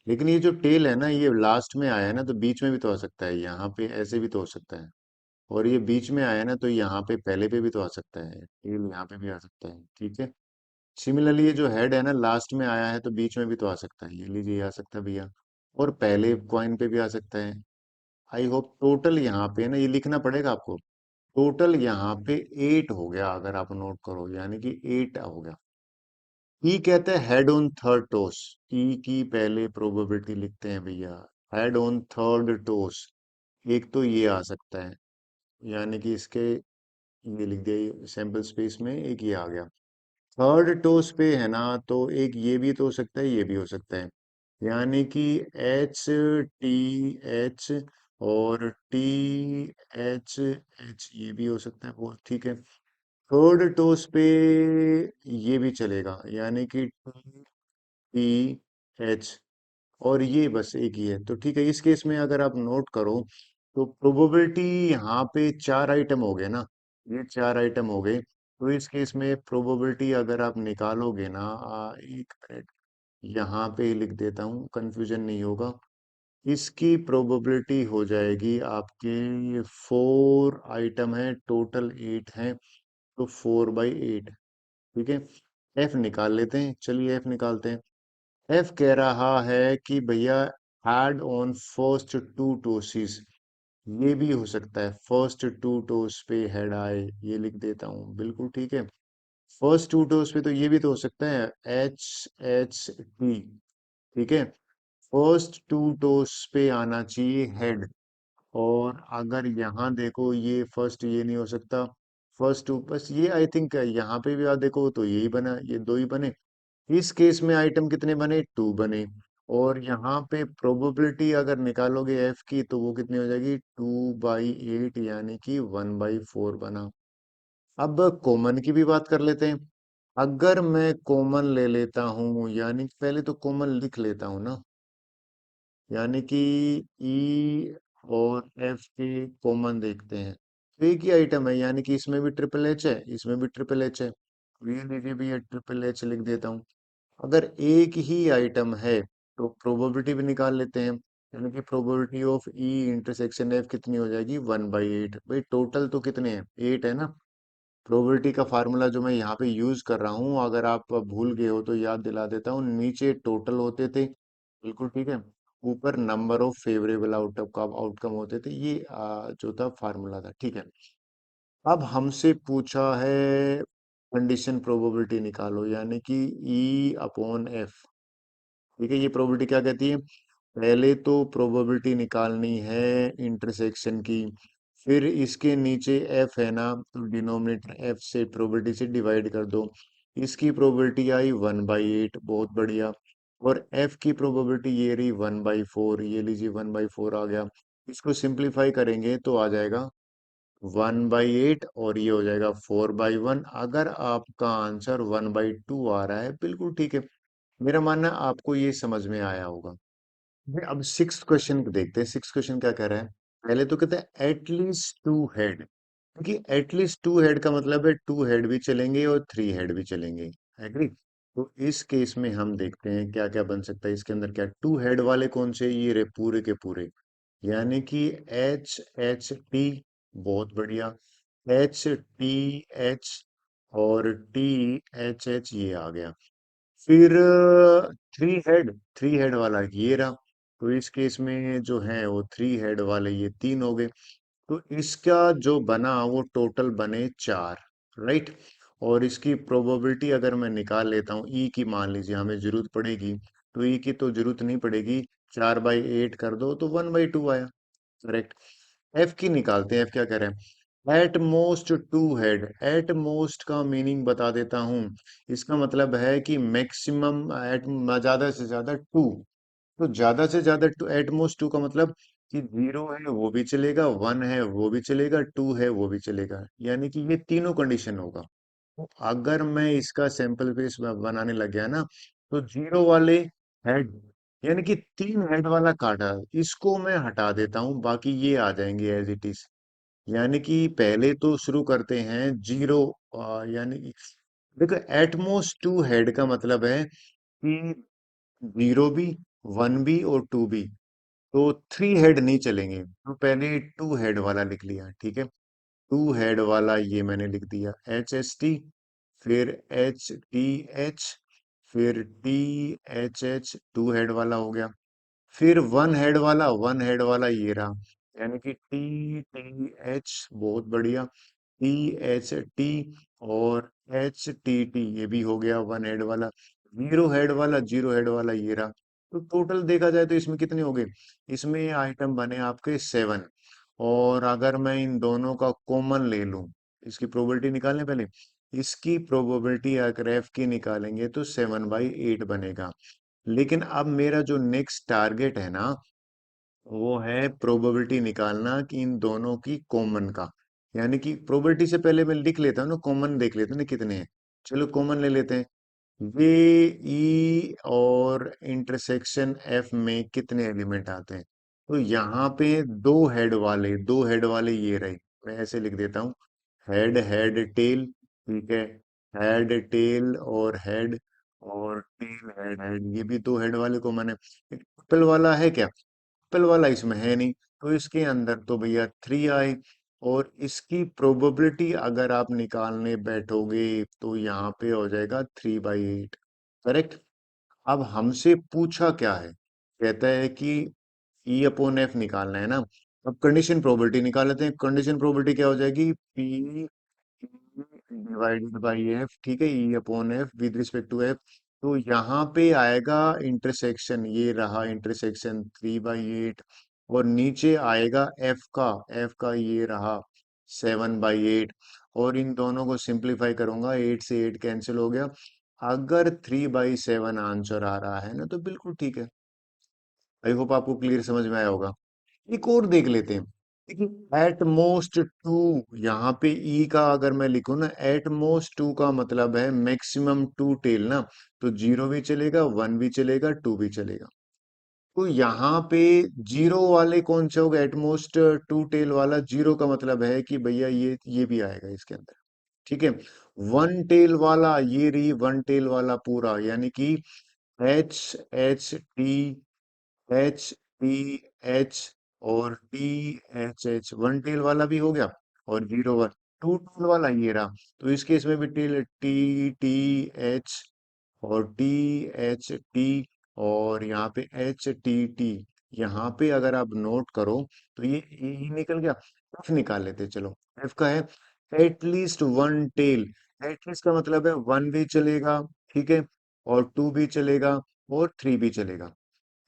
लेकिन ये जो टेल है ना, ये लास्ट में आया है ना, तो बीच में भी तो आ सकता है, यहाँ पे ऐसे भी तो हो सकता है। और ये बीच में आया है ना, तो यहाँ पे पहले पे भी तो आ सकता है, टेल यहाँ पे भी आ सकता है, ठीक है। सिमिलरली ये जो हेड है ना, लास्ट में आया है तो बीच में भी तो आ सकता है, ये लीजिए, ये आ सकता है भैया। और पहले कॉइन पे भी आ सकता है, आई होप टोटल यहाँ पे ना ये लिखना पड़ेगा आपको। टोटल यहाँ पे 8 हो गया, अगर आप नोट करो, यानी कि 8 हो गया। ई कहते हैं हेड ऑन थर्ड टोस। ई की पहले प्रोबेबिलिटी लिखते हैं भैया, हेड ऑन थर्ड टोस। एक तो ये आ सकता है, यानी कि इसके ये लिख दिया सैंपल स्पेस में, एक ये आ गया। थर्ड टोस पे है ना, तो एक ये भी तो हो सकता है, ये भी हो सकता है, यानी कि एच टी एच और टी एच एच, ये भी हो सकता है, वो ठीक है। थर्ड टोस पे ये भी चलेगा, यानी कि टी टी एच, और ये बस एक ही है, तो ठीक है। इस केस में अगर आप नोट करो तो प्रोबेबिलिटी यहाँ पे 4 आइटम हो गए ना, ये 4 आइटम हो गए। तो इस केस में प्रोबेबिलिटी अगर आप निकालोगे ना, एक मिनट, यहाँ पे ही लिख देता हूँ, कंफ्यूजन नहीं होगा। इसकी प्रोबेबिलिटी हो जाएगी आपके, ये 4 आइटम है, टोटल 8 है, तो 4/8। ठीक है। एफ निकाल लेते हैं, चलिए एफ निकालते हैं। एफ कह रहा है कि भैया head on first two tosses, ये भी हो सकता है, फर्स्ट टू टोस पे हेड आए, ये लिख देता हूँ, बिल्कुल ठीक है। फर्स्ट टू टोस पे तो ये भी तो हो सकता है, एच एच टी, ठीक है। फर्स्ट टू टोस पे आना चाहिए हेड, और अगर यहाँ देखो ये फर्स्ट, ये नहीं हो सकता, फर्स्ट टू, बस ये आई थिंक यहाँ पे भी आप देखो तो यही बना, ये दो ही बने। इस केस में आइटम कितने बने, 2 बने। और यहाँ पे प्रोबेबिलिटी अगर निकालोगे एफ की, तो वो कितनी हो जाएगी, 2/8, यानी कि 1/4 बना। अब कॉमन की भी बात कर लेते हैं। अगर मैं कॉमन ले लेता हूँ, यानी कि पहले तो कॉमन लिख लेता हूँ ना, यानी कि ई और एफ के कॉमन देखते हैं, तो एक ही आइटम है, यानी कि इसमें भी ट्रिपल एच है, इसमें भी ट्रिपल एच है, तो ये लीजिए भी, ये ट्रिपल एच लिख देता हूँ। अगर एक ही आइटम है तो प्रोबेबिलिटी भी निकाल लेते हैं, यानी कि probability of E intersection F कितनी हो जाएगी, 1/8। भाई टोटल तो कितने हैं, 8 है ना। प्रोबेबिलिटी का फार्मूला जो मैं यहाँ पे यूज कर रहा हूँ, अगर आप भूल गए हो तो याद दिला देता हूँ, नीचे टोटल होते थे, बिल्कुल ठीक है, ऊपर नंबर ऑफ फेवरेबल आउटकम होते थे, ये जो था फार्मूला था, ठीक है। अब हमसे पूछा है कंडीशन प्रोबेबिलिटी निकालो, यानी कि ई अपॉन एफ। ठीक है, ये प्रोबेबिलिटी क्या कहती है, पहले तो प्रोबेबिलिटी निकालनी है इंटरसेक्शन की, फिर इसके नीचे एफ है ना, तो डिनोमिनेटर एफ से प्रोबेबिलिटी से डिवाइड कर दो। इसकी प्रोबेबिलिटी आई 1/8, बहुत बढ़िया। और एफ की प्रोबेबिलिटी ये रही 1/4, ये लीजिए 1/4 आ गया। इसको सिंप्लीफाई करेंगे तो आ जाएगा 1/8, और ये हो जाएगा 4/1। अगर आपका आंसर 1/2 आ रहा है, बिल्कुल ठीक है। मेरा मानना है आपको ये समझ में आया होगा। अब सिक्स क्वेश्चन देखते हैं, सिक्स क्वेश्चन क्या कह रहा है। पहले तो कहते हैं एटलीस्ट 2 हेड, क्योंकि एटलीस्ट 2 हेड का मतलब है 2 हेड भी चलेंगे और 3 हेड भी चलेंगे, एग्री। तो इस केस में हम देखते हैं क्या क्या बन सकता है इसके अंदर, क्या 2 हेड वाले कौन से, ये रे पूरे के पूरे, यानी कि एच एच टी, बहुत बढ़िया, एच टी एच और टी एच एच, ये आ गया। फिर 3 हेड वाला ये रहा, तो इस केस में जो है वो 3 हेड वाले ये 3 हो गए। तो इसका जो बना वो टोटल बने 4, राइट। और इसकी प्रोबेबिलिटी अगर मैं निकाल लेता हूँ ई की, मान लीजिए हमें जरूरत पड़ेगी, तो ई की तो जरूरत नहीं पड़ेगी, 4/8 कर दो तो 1/2 आया, करेक्ट। एफ की निकालते हैं, एफ क्या कह रहे हैं, at most 2 head. At most का मीनिंग बता देता हूँ, इसका मतलब है कि मैक्सिमम एट, ज्यादा से ज्यादा 2, तो ज्यादा से ज्यादा टू, एट मोस्ट 2 का मतलब कि 0 है वो भी चलेगा, 1 है वो भी चलेगा, 2 है वो भी चलेगा, यानी कि ये तीनों कंडीशन होगा। तो अगर मैं इसका सैंपल बेस बनाने लग गया ना, तो 0 वाले हेड, यानी कि 3 हेड वाला काटा, इसको मैं हटा देता हूँ, बाकी ये आ जाएंगे एज इट इज। यानी कि पहले तो शुरू करते हैं 0, यानी कि देखो एटमोस्ट 2 हेड का मतलब है कि 0 भी, 1 भी और 2 भी, तो 3 हेड नहीं चलेंगे, तो पहले 2 हेड वाला लिख लिया, ठीक है। 2 हेड वाला ये मैंने लिख दिया, एच एस टी, फिर एच टी एच, फिर टी एच एच, 2 हेड वाला हो गया। फिर 1 हेड वाला, 1 हेड वाला ये रहा, यानी कि TTH, बहुत बढ़िया, THT और HTT, ये भी हो गया वन हेड वाला। जीरो हेड वाला, जीरो हेड वाला ये रहा। तो टोटल देखा जाए तो इसमें कितने हो गए, इसमें आइटम बने आपके 7। और अगर मैं इन दोनों का कॉमन ले लूं, इसकी प्रोबेबिलिटी निकालने पहले, इसकी प्रोबेबिलिटी अगर एफ की निकालेंगे तो 7/8 बनेगा। लेकिन अब मेरा जो नेक्स्ट टारगेट है ना, वो है प्रोबेबिलिटी निकालना कि इन दोनों की कॉमन का। यानी कि प्रोबेबिलिटी से पहले मैं लिख लेता हूँ ना, कॉमन देख लेते हैं ना कितने हैं। चलो कॉमन ले लेते हैं। ये ई और इंटरसेक्शन एफ में कितने एलिमेंट आते हैं? तो यहाँ पे दो हेड वाले ये रहे। मैं ऐसे लिख देता हूँ, हेड हेड टेल, ठीक है, हेड टेल और हेड, और टेल हेड हेड, ये भी दो हेड वाले कॉमन है। ट्रिपल वाला है क्या? ट्रिपल वाला इसमें है नहीं, तो इसके अंदर तो भैया 3 आए। और इसकी प्रोबेबिलिटी अगर आप निकालने बैठोगे तो यहाँ पे हो जाएगा 3/8। करेक्ट। अब हमसे पूछा क्या है, कहता है कि ई अपॉन एफ निकालना है ना। अब कंडीशन प्रोबेबिलिटी निकाल लेते हैं। कंडीशन प्रोबेबिलिटी क्या हो जाएगी, पी डिवाइडेड बाई एफ, ठीक है, E upon F with respect to F. तो यहाँ पे आएगा इंटरसेक्शन, ये रहा इंटरसेक्शन 3/8। और नीचे आएगा एफ का ये रहा 7/8। और इन दोनों को सिंप्लीफाई करूंगा, 8 से 8 कैंसिल हो गया। अगर 3/7 आंसर आ रहा है ना, तो बिल्कुल ठीक है। आई होप आपको क्लियर समझ में आया होगा। एक और देख लेते हैं। देखिए, एट मोस्ट टू, यहाँ पे ई का अगर मैं लिखूं ना, एट मोस्ट टू का मतलब है मैक्सिमम टू टेल ना। तो जीरो भी चलेगा, वन भी चलेगा, टू भी चलेगा। तो यहाँ पे जीरो वाले कौन से हो गए, एट मोस्ट टू टेल वाला जीरो का मतलब है कि भैया ये भी आएगा इसके अंदर, ठीक है। वन टेल वाला, ये रही वन टेल वाला पूरा, यानी कि HHT, HTH और THH, वन टेल वाला भी हो गया। और जीरो वन, टू टेल वाला ये रहा। तो इस केस में भी टेल TTH और THT और यहाँ पे HTT। यहाँ पे अगर आप नोट करो तो ये निकल गया। एफ निकाल लेते हैं, चलो। एफ का है एटलीस्ट वन टेल। एटलीस्ट का मतलब है वन भी चलेगा, ठीक है, और टू भी चलेगा, और थ्री भी चलेगा।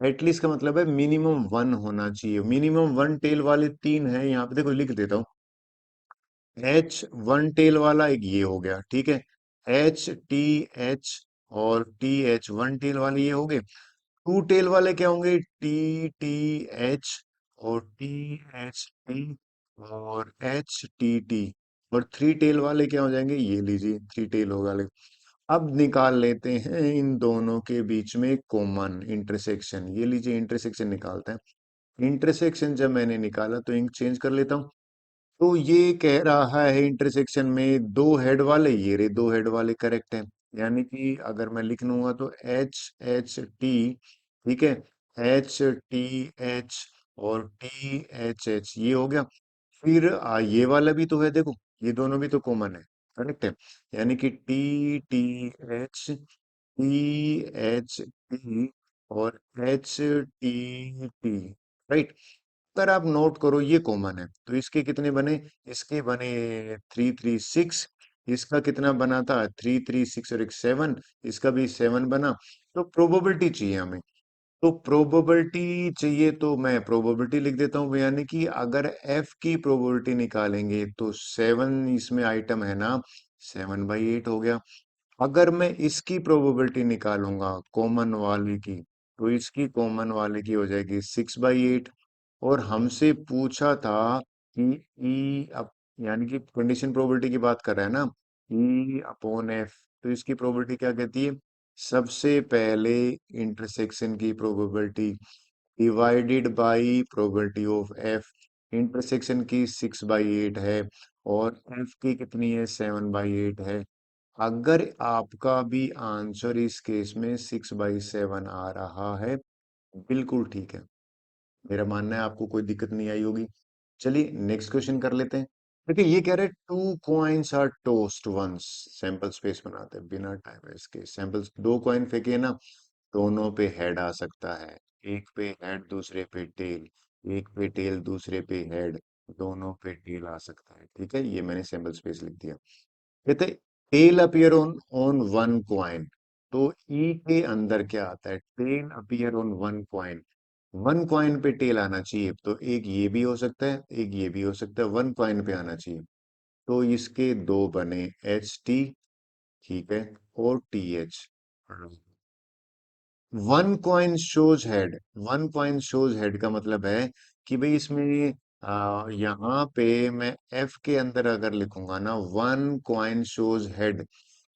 एटलीस्ट का मतलब है मिनिमम वन होना चाहिए। मिनिमम वन टेल वाले तीन है, यहाँ पे देखो लिख देता हूँ। एच वन टेल वाला एक ये हो गया, ठीक है, HTH और TH वन टेल वाले ये हो गए। टू टेल वाले क्या होंगे, TTH और THT और HTT। और थ्री टेल वाले क्या हो जाएंगे, ये लीजिए थ्री टेल हो वाले। अब निकाल लेते हैं इन दोनों के बीच में कॉमन इंटरसेक्शन, ये लीजिए इंटरसेक्शन निकालते हैं। इंटरसेक्शन जब मैंने निकाला तो इंक चेंज कर लेता हूँ। तो ये कह रहा है इंटरसेक्शन में दो हेड वाले, ये रे दो हेड वाले करेक्ट है। यानी कि अगर मैं लिख लूंगा तो HHT, ठीक है, HTH और THH, ये हो गया। फिर ये वाला भी तो है, देखो ये दोनों भी तो कॉमन है, करेक्ट है। यानी कि TTH और HTT, राइट। अगर आप नोट करो ये कॉमन है, तो इसके कितने बने, इसके बने 3 3 6। इसका कितना बना था, 3 3 6 और एक 7, इसका भी 7 बना। तो प्रोबेबिलिटी चाहिए हमें। तो प्रोबेबिलिटी चाहिए तो मैं प्रोबेबिलिटी लिख देता हूँ, यानी कि अगर एफ की प्रोबेबिलिटी निकालेंगे तो 7 इसमें आइटम है ना, 7/8 हो गया। अगर मैं इसकी प्रोबेबिलिटी निकालूंगा कॉमन वाले की, तो इसकी कॉमन वाले की हो जाएगी 6/8। और हमसे पूछा था कि ई अप, यानी कि कंडीशन प्रोबेबिलिटी की बात कर रहा है ना, ई अपॉन एफ। तो इसकी प्रोबेबिलिटी क्या कहती है, सबसे पहले इंटरसेक्शन की probability divided by probability of F. Intersection की 6/8 है, और एफ की कितनी है, 7/8 है। अगर आपका भी आंसर इस केस में 6/7 आ रहा है, बिल्कुल ठीक है। मेरा मानना है आपको कोई दिक्कत नहीं आई होगी। चलिए नेक्स्ट क्वेश्चन कर लेते हैं। देखिए ये कह रहे हैं two coins are tossed once, sample space बनाते हैं बिना टाइम वेस्ट के। सैंपल्स, दो कॉइन फेंके ना, दोनों पे हेड आ सकता है, एक पे हेड दूसरे पे टेल। एक पे टेल दूसरे पे हेड, दोनों पे टेल आ सकता है। ठीक है, ये मैंने सैम्पल स्पेस लिख दिया। कहते tail appear on on one coin. तो ई के अंदर क्या आता है, tail appear on one coin. One coin पे टेल आना चाहिए, तो एक ये भी हो सकता है, एक ये भी हो सकता है, वन कॉइन पे आना चाहिए। तो इसके दो बने, एच टी, ठीक है, और T H. One coin shows head, one coin shows head का मतलब है कि भाई इसमें यहाँ पे मैं एफ के अंदर अगर लिखूंगा ना वन कॉइन शोज हेड,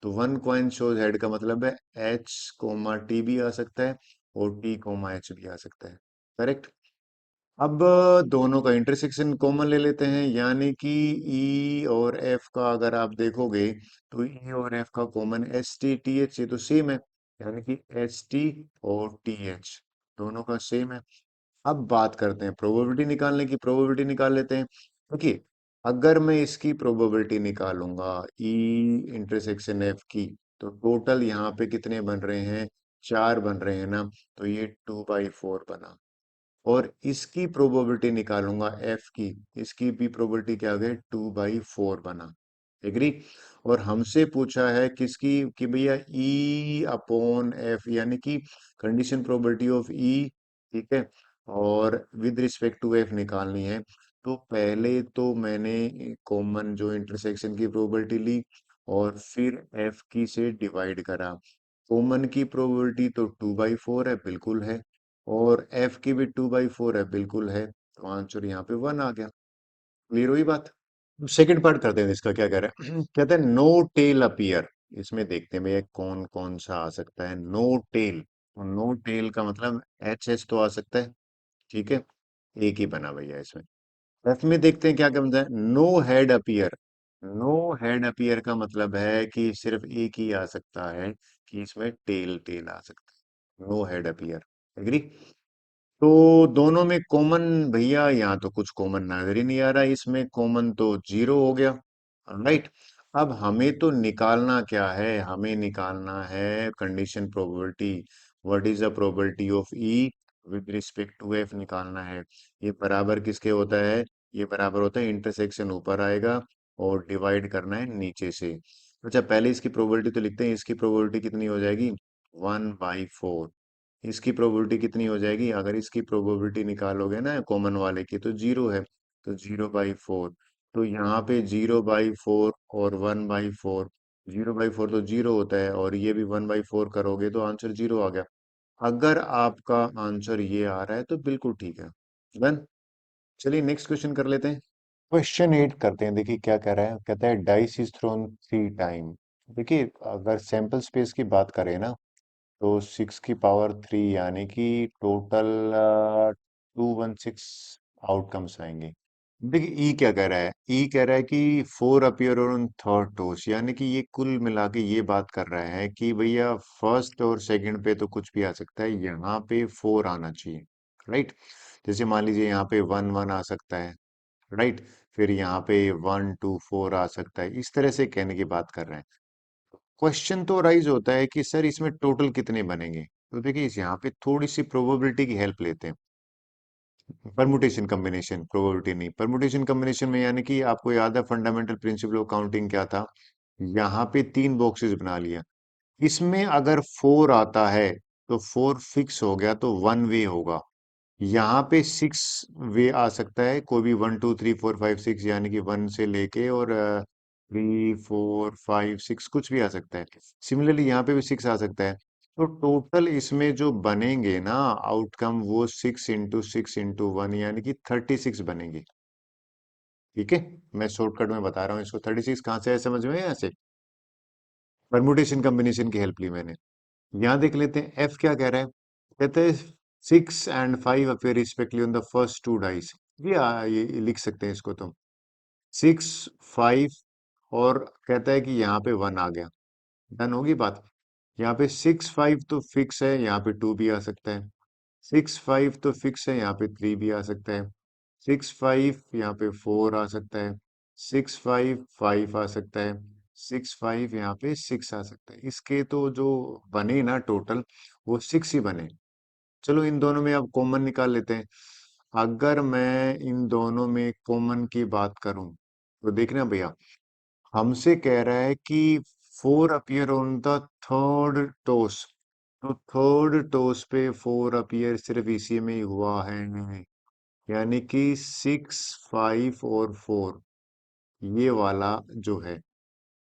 तो वन कॉइन शोज हेड का मतलब है एच कोमा टी भी आ सकता है और टी कोमा एच भी आ सकता है। करेक्ट। अब दोनों का इंटरसेक्शन कॉमन ले लेते हैं, यानी कि ई और एफ का अगर आप देखोगे तो ई और एफ का common H T T H, ये तो सेम है, यानी कि एच टी और टी एच दोनों का सेम है। अब बात करते हैं प्रोबेबिलिटी निकालने की, प्रोबेबिलिटी निकाल लेते हैं। देखिए, अगर मैं इसकी प्रोबेबिलिटी निकालूंगा ई इंटरसेक्शन एफ की, तो टोटल यहाँ पे कितने बन रहे हैं, चार बन रहे हैं ना, तो ये 2/4 बना। और इसकी प्रोबेबिलिटी निकालूंगा एफ की, इसकी भी प्रोबेबिलिटी क्या हो गई, 2/4 बना। एग्री। और हमसे पूछा है किसकी, कि भैया ई अपॉन एफ, यानी कि कंडीशन प्रोबेबिलिटी ऑफ ई। ठीक है, और विद रिस्पेक्ट टू एफ निकालनी है। तो पहले तो मैंने कॉमन जो इंटरसेक्शन की प्रोबेबिलिटी ली, और फिर एफ की से डिवाइड करा। कॉमन की प्रोबेबिलिटी तो 2/4 है, बिल्कुल है, और एफ की भी 2/4 है, बिल्कुल है, तो आंसर यहाँ पे 1 आ गया। क्लियर हुई बात। सेकंड पार्ट करते हैं, इसका क्या कह रहा है कहते हैं नो टेल अपीयर। इसमें देखते हैं भैया कौन कौन सा आ सकता है, नो टेल। तो नो टेल का मतलब एच एच तो आ सकता है, ठीक है, एक ही बना भैया इसमें। एफ में देखते हैं क्या क्या बनता है, no head appear. No head appear का मतलब है कि सिर्फ एक ही आ सकता है, कि इसमें टेल टेल आ सकता है, नो हेड अपीयर। एग्री। तो दोनों में कॉमन, भैया यहाँ तो कुछ कॉमन नजर ही नहीं आ रहा, इसमें कॉमन तो जीरो हो गया। राइट। अब हमें तो निकालना क्या है, हमें निकालना है condition probability. What is the probability of E with respect to F निकालना है। ये बराबर किसके होता है, ये बराबर होता है इंटरसेक्शन ऊपर आएगा और डिवाइड करना है नीचे से। अच्छा, पहले इसकी प्रोबेबिलिटी तो लिखते हैं, इसकी प्रोबेबिलिटी कितनी हो जाएगी, 1/4। इसकी प्रोबेबिलिटी कितनी हो जाएगी, अगर इसकी प्रोबेबिलिटी निकालोगे ना कॉमन वाले की, तो जीरो है, तो 0/4। तो यहाँ पे 0/4 और 1/4, 0/4 तो जीरो होता है, और ये भी 1/4 करोगे तो आंसर जीरो आ गया। अगर आपका आंसर ये आ रहा है तो बिल्कुल ठीक है। डन। चलिए नेक्स्ट क्वेश्चन कर लेते हैं। क्वेश्चन 8 करते हैं, देखिए क्या कह रहा है, कहता है डाइस इज थ्रोन 3 टाइम। देखिए, अगर सैंपल स्पेस की बात करें ना, तो 6 की पावर 3, यानी कि टोटल 216 आउटकम्स आएंगे। देखिए ई क्या कह रहा है, ई कह रहा है कि 4 अपीयर ऑन थर्ड टोस, यानी कि ये कुल मिला के ये बात कर रहा है कि भैया फर्स्ट और सेकंड पे तो कुछ भी आ सकता है, यहाँ पे 4 आना चाहिए। राइट। जैसे मान लीजिए यहाँ पे 1 1 आ सकता है। राइट। फिर यहाँ पे 1 2 4 आ सकता है, इस तरह से कहने की बात कर रहे हैं। क्वेश्चन तो राइज होता है कि सर इसमें टोटल कितने बनेंगे। तो देखिए यहाँ पे थोड़ी सी प्रोबेबिलिटी की हेल्प लेते हैं। परमुटेशन कॉम्बिनेशन, प्रोबेबिलिटी नहीं, परमुटेशन कॉम्बिनेशन में, यानी कि आपको याद है फंडामेंटल प्रिंसिपल ऑफ काउंटिंग क्या था, यहाँ पे 3 बॉक्सेस बना लिया। इसमें अगर 4 आता है तो 4 फिक्स हो गया, तो 1 वे होगा। यहाँ पे 6 वे आ सकता है, कोई भी 1 2 3 4 5 6, यानी कि 1 से लेके और 3 4 5 6 कुछ भी आ सकता है। सिमिलरली यहाँ पे भी 6 आ सकता है। तो टोटल इसमें जो बनेंगे ना आउटकम, वो 6 × 6 × 1, यानी कि 36 बनेंगे। ठीक है, मैं शॉर्टकट में बता रहा हूँ इसको, 36 कहाँ से है समझ में, यहाँ से परमुटेशन कॉम्बिनेशन की हेल्प ली मैंने। यहाँ देख लेते हैं एफ क्या कह रहा है, कहते हैं 6 and 5 appear respectively on the first 2 dice. ये लिख सकते हैं इसको तुम, 6 5, और कहता है कि यहाँ पे 1 आ गया। डन होगी बात। यहाँ पे 6 5 तो फिक्स है, यहाँ पे 2 भी आ सकता है। 6 5 तो फिक्स है, यहाँ पे 3 भी आ सकता है। 6 5 यहाँ पे 4 आ सकता है। 6 5 5 आ सकता है। 6 5 यहाँ पे 6 आ सकता है। इसके तो जो बने ना टोटल, वो 6 ही बने। चलो इन दोनों में अब कॉमन निकाल लेते हैं। अगर मैं इन दोनों में कॉमन की बात करूं तो देखना भैया, हमसे कह रहा है कि four appear on the third toss, तो थर्ड टोस पे फोर अपीयर सिर्फ इसी में ही हुआ है, यानी कि सिक्स, फाइव और फोर, ये वाला जो है।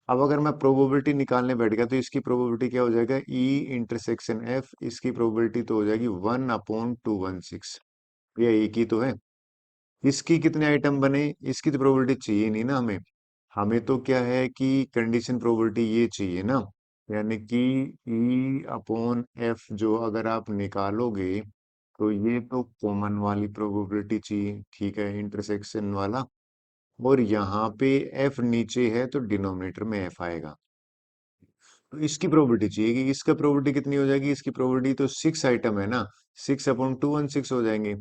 अब अगर मैं प्रोबेबिलिटी निकालने बैठ गया तो इसकी प्रोबेबिलिटी क्या हो जाएगा, ई इंटरसेक्शन एफ, इसकी प्रोबेबिलिटी तो हो जाएगी 1/216। ये एक ही तो है। इसकी कितने आइटम बने, इसकी तो प्रोबेबिलिटी चाहिए नहीं ना हमें। हमें तो क्या है कि कंडीशन प्रोबेबिलिटी ये चाहिए ना, यानी कि E/F जो अगर आप निकालोगे तो ये तो कॉमन वाली प्रोबेबिलिटी चाहिए, ठीक है, इंटरसेक्शन वाला। और यहाँ पे F नीचे है तो डिनोमिनेटर में F आएगा। तो इसकी प्रोबेबिलिटी चाहिए कि इसका प्रोबेबिलिटी कितनी हो जाएगी, इसकी प्रोबेबिलिटी तो सिक्स आइटम है ना, 6/216 हो जाएंगे।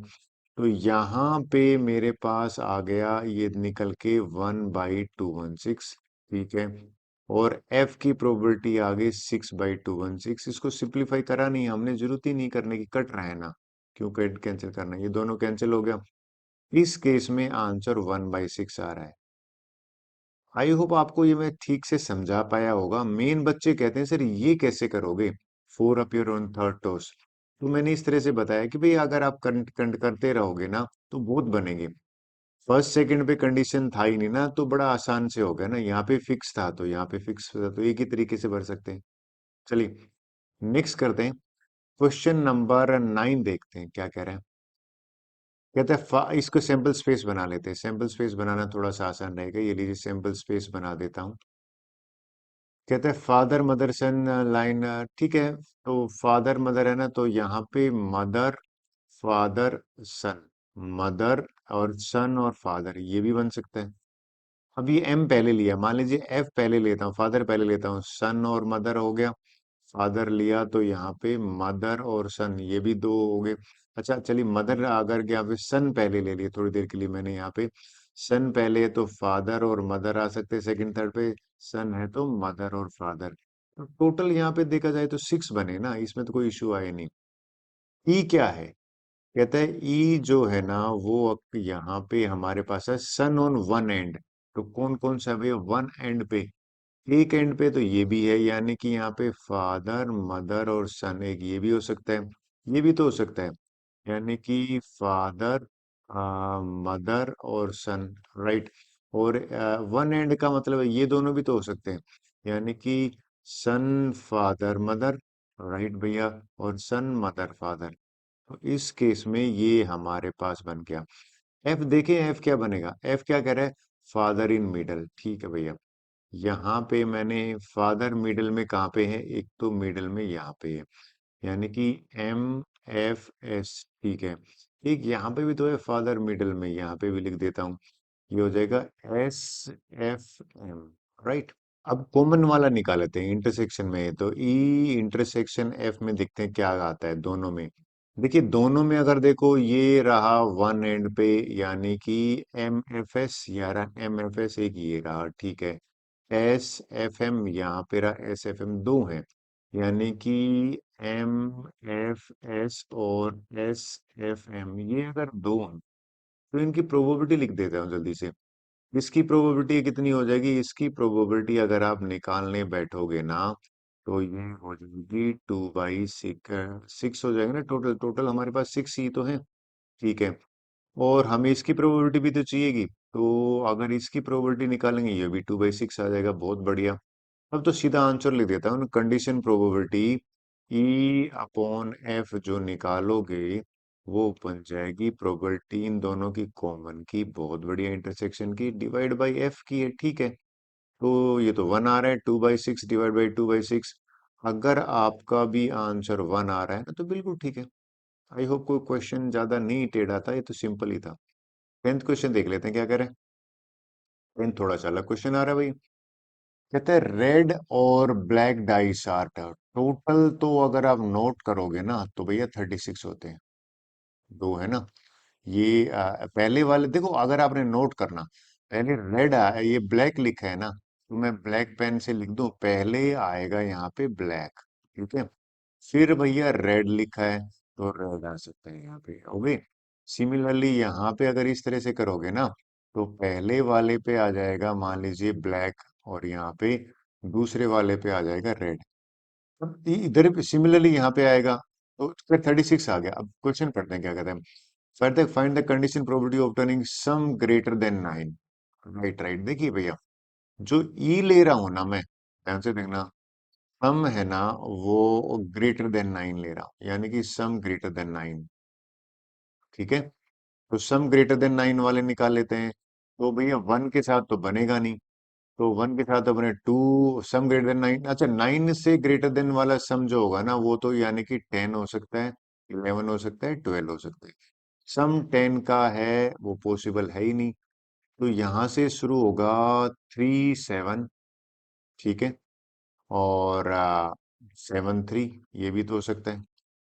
तो यहाँ पे मेरे पास आ गया ये निकल के 1/216, ठीक है। और F की प्रोबेबिलिटी आ गई 6/216। इसको सिंप्लीफाई करा नहीं हमने, जरूरत ही नहीं करने की, कट रहा है ना, क्यों कट कैंसिल करना है, ये दोनों कैंसिल हो गया। इस केस में आंसर 1/6 आ रहा है। आई होप आपको ये मैं ठीक से समझा पाया होगा। मेन बच्चे कहते हैं सर ये कैसे करोगे, four appear on third toss. तो मैंने इस तरह से बताया कि भाई अगर आप करते रहोगे ना तो बहुत बनेंगे। फर्स्ट सेकंड पे कंडीशन था ही नहीं ना, तो बड़ा आसान से हो गया ना, यहाँ पे फिक्स था तो यहाँ पे फिक्स था, तो एक ही तरीके से भर सकते हैं। चलिए नेक्स्ट करते हैं, क्वेश्चन नंबर 9 देखते हैं क्या कह रहे हैं। कहते हैं इसको सैंपल स्पेस बना लेते हैं, सैंपल स्पेस बनाना थोड़ा सा आसान रहेगा, ये लीजिए सैंपल स्पेस बना देता हूँ। कहते हैं फादर मदर सन लाइन, ठीक है। तो फादर मदर है ना, तो यहाँ पे मदर, फादर, सन, मदर और सन और फादर, ये भी बन सकता है। अब ये एम पहले लिया, मान लीजिए एफ पहले लेता हूँ, फादर पहले लेता हूँ, सन और मदर हो गया। फादर लिया तो यहाँ पे मदर और सन, ये भी दो हो गए। अच्छा चलिए, मदर अगर यहाँ पे सन पहले ले लिए, थोड़ी देर के लिए मैंने यहाँ पे सन पहले है तो फादर और मदर आ सकते हैं, सेकंड थर्ड पे सन है तो मदर और फादर। तो टोटल यहाँ पे देखा जाए तो सिक्स बने ना, इसमें तो कोई इश्यू आया नहीं। ई क्या है, कहता है ई जो है ना वो यहाँ पे हमारे पास है सन ऑन वन एंड। तो कौन कौन सा भैया वन एंड पे, एक एंड पे तो ये भी है, यानी कि यहाँ पे फादर मदर और सन, एक ये भी हो सकता है, ये भी तो हो सकता है, यानी कि फादर, मदर और सन, राइट। और वन एंड का मतलब है ये दोनों भी तो हो सकते हैं, यानी कि सन फादर मदर, राइट भैया, और सन मदर फादर। तो इस केस में ये हमारे पास बन गया। एफ देखें, एफ क्या बनेगा, एफ क्या कह रहा है, फादर इन मिडल, ठीक है भैया। यहाँ पे मैंने फादर मिडल में कहाँ पे है, एक तो मिडल में यहाँ पे है, यानी कि M F S, ठीक है। एक यहाँ पे भी तो है फादर मिडल में, यहाँ पे भी लिख देता हूँ, ये हो जाएगा S F M, राइट। अब कॉमन वाला निकाल लेते हैं इंटरसेक्शन में, तो E इंटरसेक्शन F में देखते हैं क्या आता है दोनों में। देखिए दोनों में अगर देखो ये रहा वन एंड पे, यानी कि MFS, या रहा MFS, एक ये रहा, ठीक है। SFM, यहाँ पे रहा SFM, दो है, यानी कि MFS और SFM, ये अगर दो हैं तो इनकी प्रोबेबिलिटी लिख देता हूँ जल्दी से। इसकी प्रोबेबिलिटी कितनी हो जाएगी, इसकी प्रोबेबिलिटी अगर आप निकालने बैठोगे ना तो ये हो जाएगी 2/6, सिक्स हो जाएगा ना, टोटल टोटल हमारे पास सिक्स ही तो है, ठीक है। और हमें इसकी प्रोबेबिलिटी भी तो चाहिएगी, तो अगर इसकी प्रोबेबिलिटी निकालेंगे ये भी 2/6 आ जाएगा, बहुत बढ़िया। अब तो सीधा आंसर लिख देता हूँ ना, कंडीशन प्रोबेबिलिटी E/F जो निकालोगे वो बन जाएगी प्रोबेबिलिटी इन दोनों की कॉमन की, बहुत बढ़िया, इंटरसेक्शन की डिवाइड बाई एफ की है, ठीक है। तो ये तो वन आ रहा है, 2/6 डिवाइड बाई 2/6। अगर आपका भी आंसर वन आ रहा है ना तो बिल्कुल ठीक है। आई होप कोई क्वेश्चन ज्यादा नहीं टेढ़ा था, ये तो सिंपल ही था। 10th क्वेश्चन देख लेते हैं क्या कह रहे हैं। 10th थोड़ा सा अलग क्वेश्चन आ रहा है भाई। कहते हैं रेड और ब्लैक डाइस आर टोटल, तो अगर आप नोट करोगे ना तो भैया 36 होते हैं, दो है ना। ये पहले वाले देखो, अगर आपने नोट करना, पहले रेड ये ब्लैक लिखा है ना, तो मैं ब्लैक पेन से लिख दूं, पहले आएगा यहाँ पे ब्लैक, ठीक है। फिर भैया रेड लिखा है तो रेड आ सकता है यहाँ पे, ओके। सिमिलरली यहाँ पे अगर इस तरह से करोगे ना, तो पहले वाले पे आ जाएगा मान लीजिए ब्लैक, और यहाँ पे दूसरे वाले पे आ जाएगा रेड। अब इधर सिमिलरली यहाँ पे आएगा, तो 36 आ गया। अब क्वेश्चन पढ़ते हैं क्या कहते हैं। Find the condition probability of turning some greater than 9। Right right, देखिए भैया, जो ई ले रहा हूं ना मैं, ध्यान से देखना, सम है ना, वो ग्रेटर देन 9 ले रहा हूं, यानी कि सम ग्रेटर देन 9। ठीक है, तो सम ग्रेटर देन 9 वाले निकाल लेते हैं। तो भैया वन के साथ तो बनेगा नहीं, तो वन के साथ अपने टू, सम ग्रेटर देन 9, अच्छा 9 से ग्रेटर देन वाला सम जो होगा ना, वो तो यानी कि 10 हो सकता है, 11 हो सकता है, 12 हो सकता है। सम 10 का है, वो पॉसिबल है ही नहीं। तो यहां से शुरू होगा 3 7, ठीक है, और 7 3, ये भी तो हो सकता है।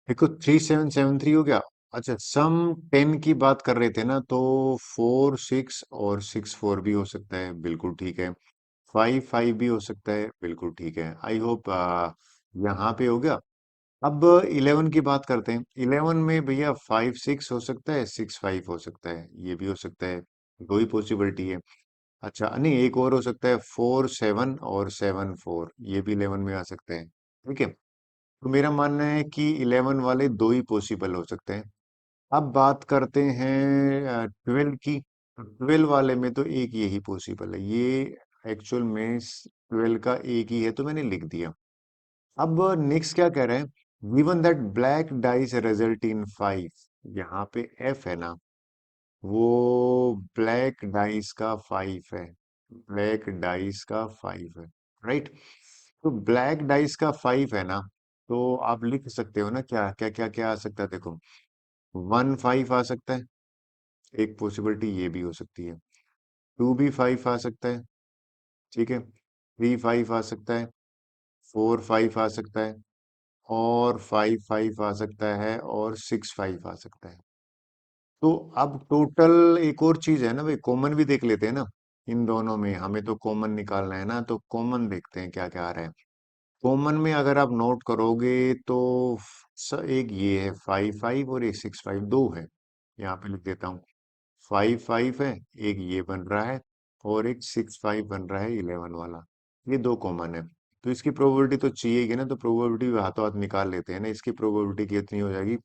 देखो 3773 हो गया। अच्छा, सम 10 की बात कर रहे थे ना, तो 4 6 और 6 4 भी हो सकता है, बिल्कुल ठीक है। 5 5 भी हो सकता है, बिल्कुल ठीक है। आई होप यहाँ पे हो गया। अब 11 की बात करते हैं। 11 में भैया 5 6 हो सकता है, 6 5 हो सकता है, ये भी हो सकता है। दो ही पॉसिबिलिटी है। अच्छा नहीं, एक और हो सकता है, 4 7 और 7 4, ये भी 11 में आ सकते हैं। ठीक है, तो मेरा मानना है कि 11 वाले दो ही पॉसिबल हो सकते हैं। अब बात करते हैं 12 की। 12 वाले में तो एक यही पॉसिबल है, ये एक्चुअल में 12 का एक ही है, तो मैंने लिख दिया। अब नेक्स्ट क्या कह रहे हैं, given that black dice result in 5, यहाँ पे एफ है ना, वो ब्लैक डाइस का 5 है, ब्लैक डाइस का 5 है, राइट। तो ब्लैक डाइस का 5 है ना, तो आप लिख सकते हो ना, क्या क्या क्या क्या आ सकता है, देखो 1 5 आ सकता है, एक पॉसिबिलिटी ये भी हो सकती है। 2 भी 5 आ सकता है, ठीक है। 3 5 आ सकता है, 4 5 आ सकता है, और 5 5 आ सकता है, और 6 5 आ सकता है। तो अब टोटल एक और चीज है ना भाई, कॉमन भी देख लेते हैं ना। इन दोनों में हमें तो कॉमन निकालना है ना, तो कॉमन देखते हैं क्या क्या आ रहा है। कॉमन में अगर आप नोट करोगे तो एक ये है 5 5, और एक 6 5, दो है। यहाँ पे लिख देता हूँ, 5 5 है, एक ये बन रहा है, और एक 6 5 बन रहा है 11 वाला। ये दो कॉमन है, तो इसकी प्रोबेबिलिटी तो चाहिए कि ना, तो प्रोबेबिलिटी हाथों हाथ निकाल लेते हैं ना। इसकी प्रोबेबिलिटी कितनी हो जाएगी,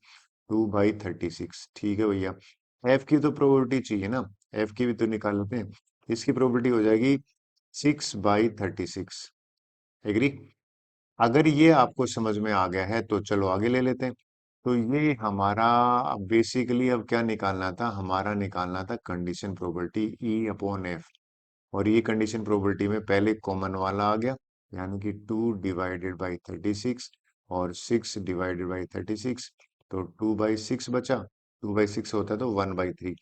2/36। ठीक है भैया, एफ की तो प्रोबेबिलिटी चाहिए ना, एफ की भी तो निकाल लेते हैं। इसकी प्रोबेबिलिटी हो जाएगी 6/36। एग्री। अगर ये आपको समझ में आ गया है तो चलो आगे ले लेते हैं। तो ये हमारा बेसिकली अब क्या निकालना था, हमारा निकालना था कंडीशन प्रोबेबिलिटी E/F। और ये कंडीशन प्रोबेबिलिटी में पहले कॉमन वाला आ गया, यानी कि 2/36, और 6/36, तो 2/6 बचा। 2/6 होता तो 1/3।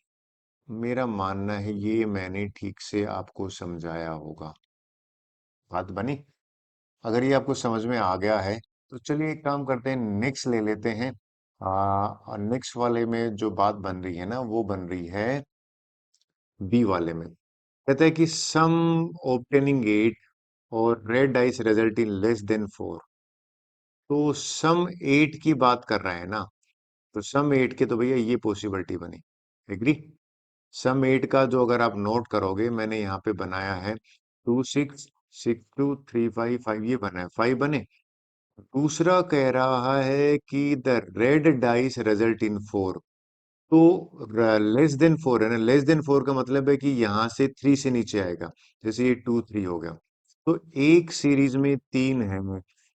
मेरा मानना है ये मैंने ठीक से आपको समझाया होगा, बात बनी। अगर ये आपको समझ में आ गया है, तो चलिए एक काम करते हैं, नेक्स्ट ले लेते हैं। नेक्स्ट वाले में जो बात बन रही है ना, वो बन रही है बी वाले में। कहता है कि सम ऑब्टेनिंग 8 और red dice result in less than 4। तो सम 8 की बात कर रहा है ना, तो सम 8 के तो भैया ये पॉसिबिलिटी बनी। एग्री। सम 8 का जो अगर आप नोट करोगे, मैंने यहाँ पे बनाया है 2 6 6 2 3 5 5, ये बना है, 5 बने। दूसरा कह रहा है कि the red dice result in 4। तो लेस देन 4 है ना, लेस देन 4 का मतलब है कि यहाँ से 3 से नीचे आएगा। जैसे ये 2 3 हो गया, तो एक सीरीज में 3 है।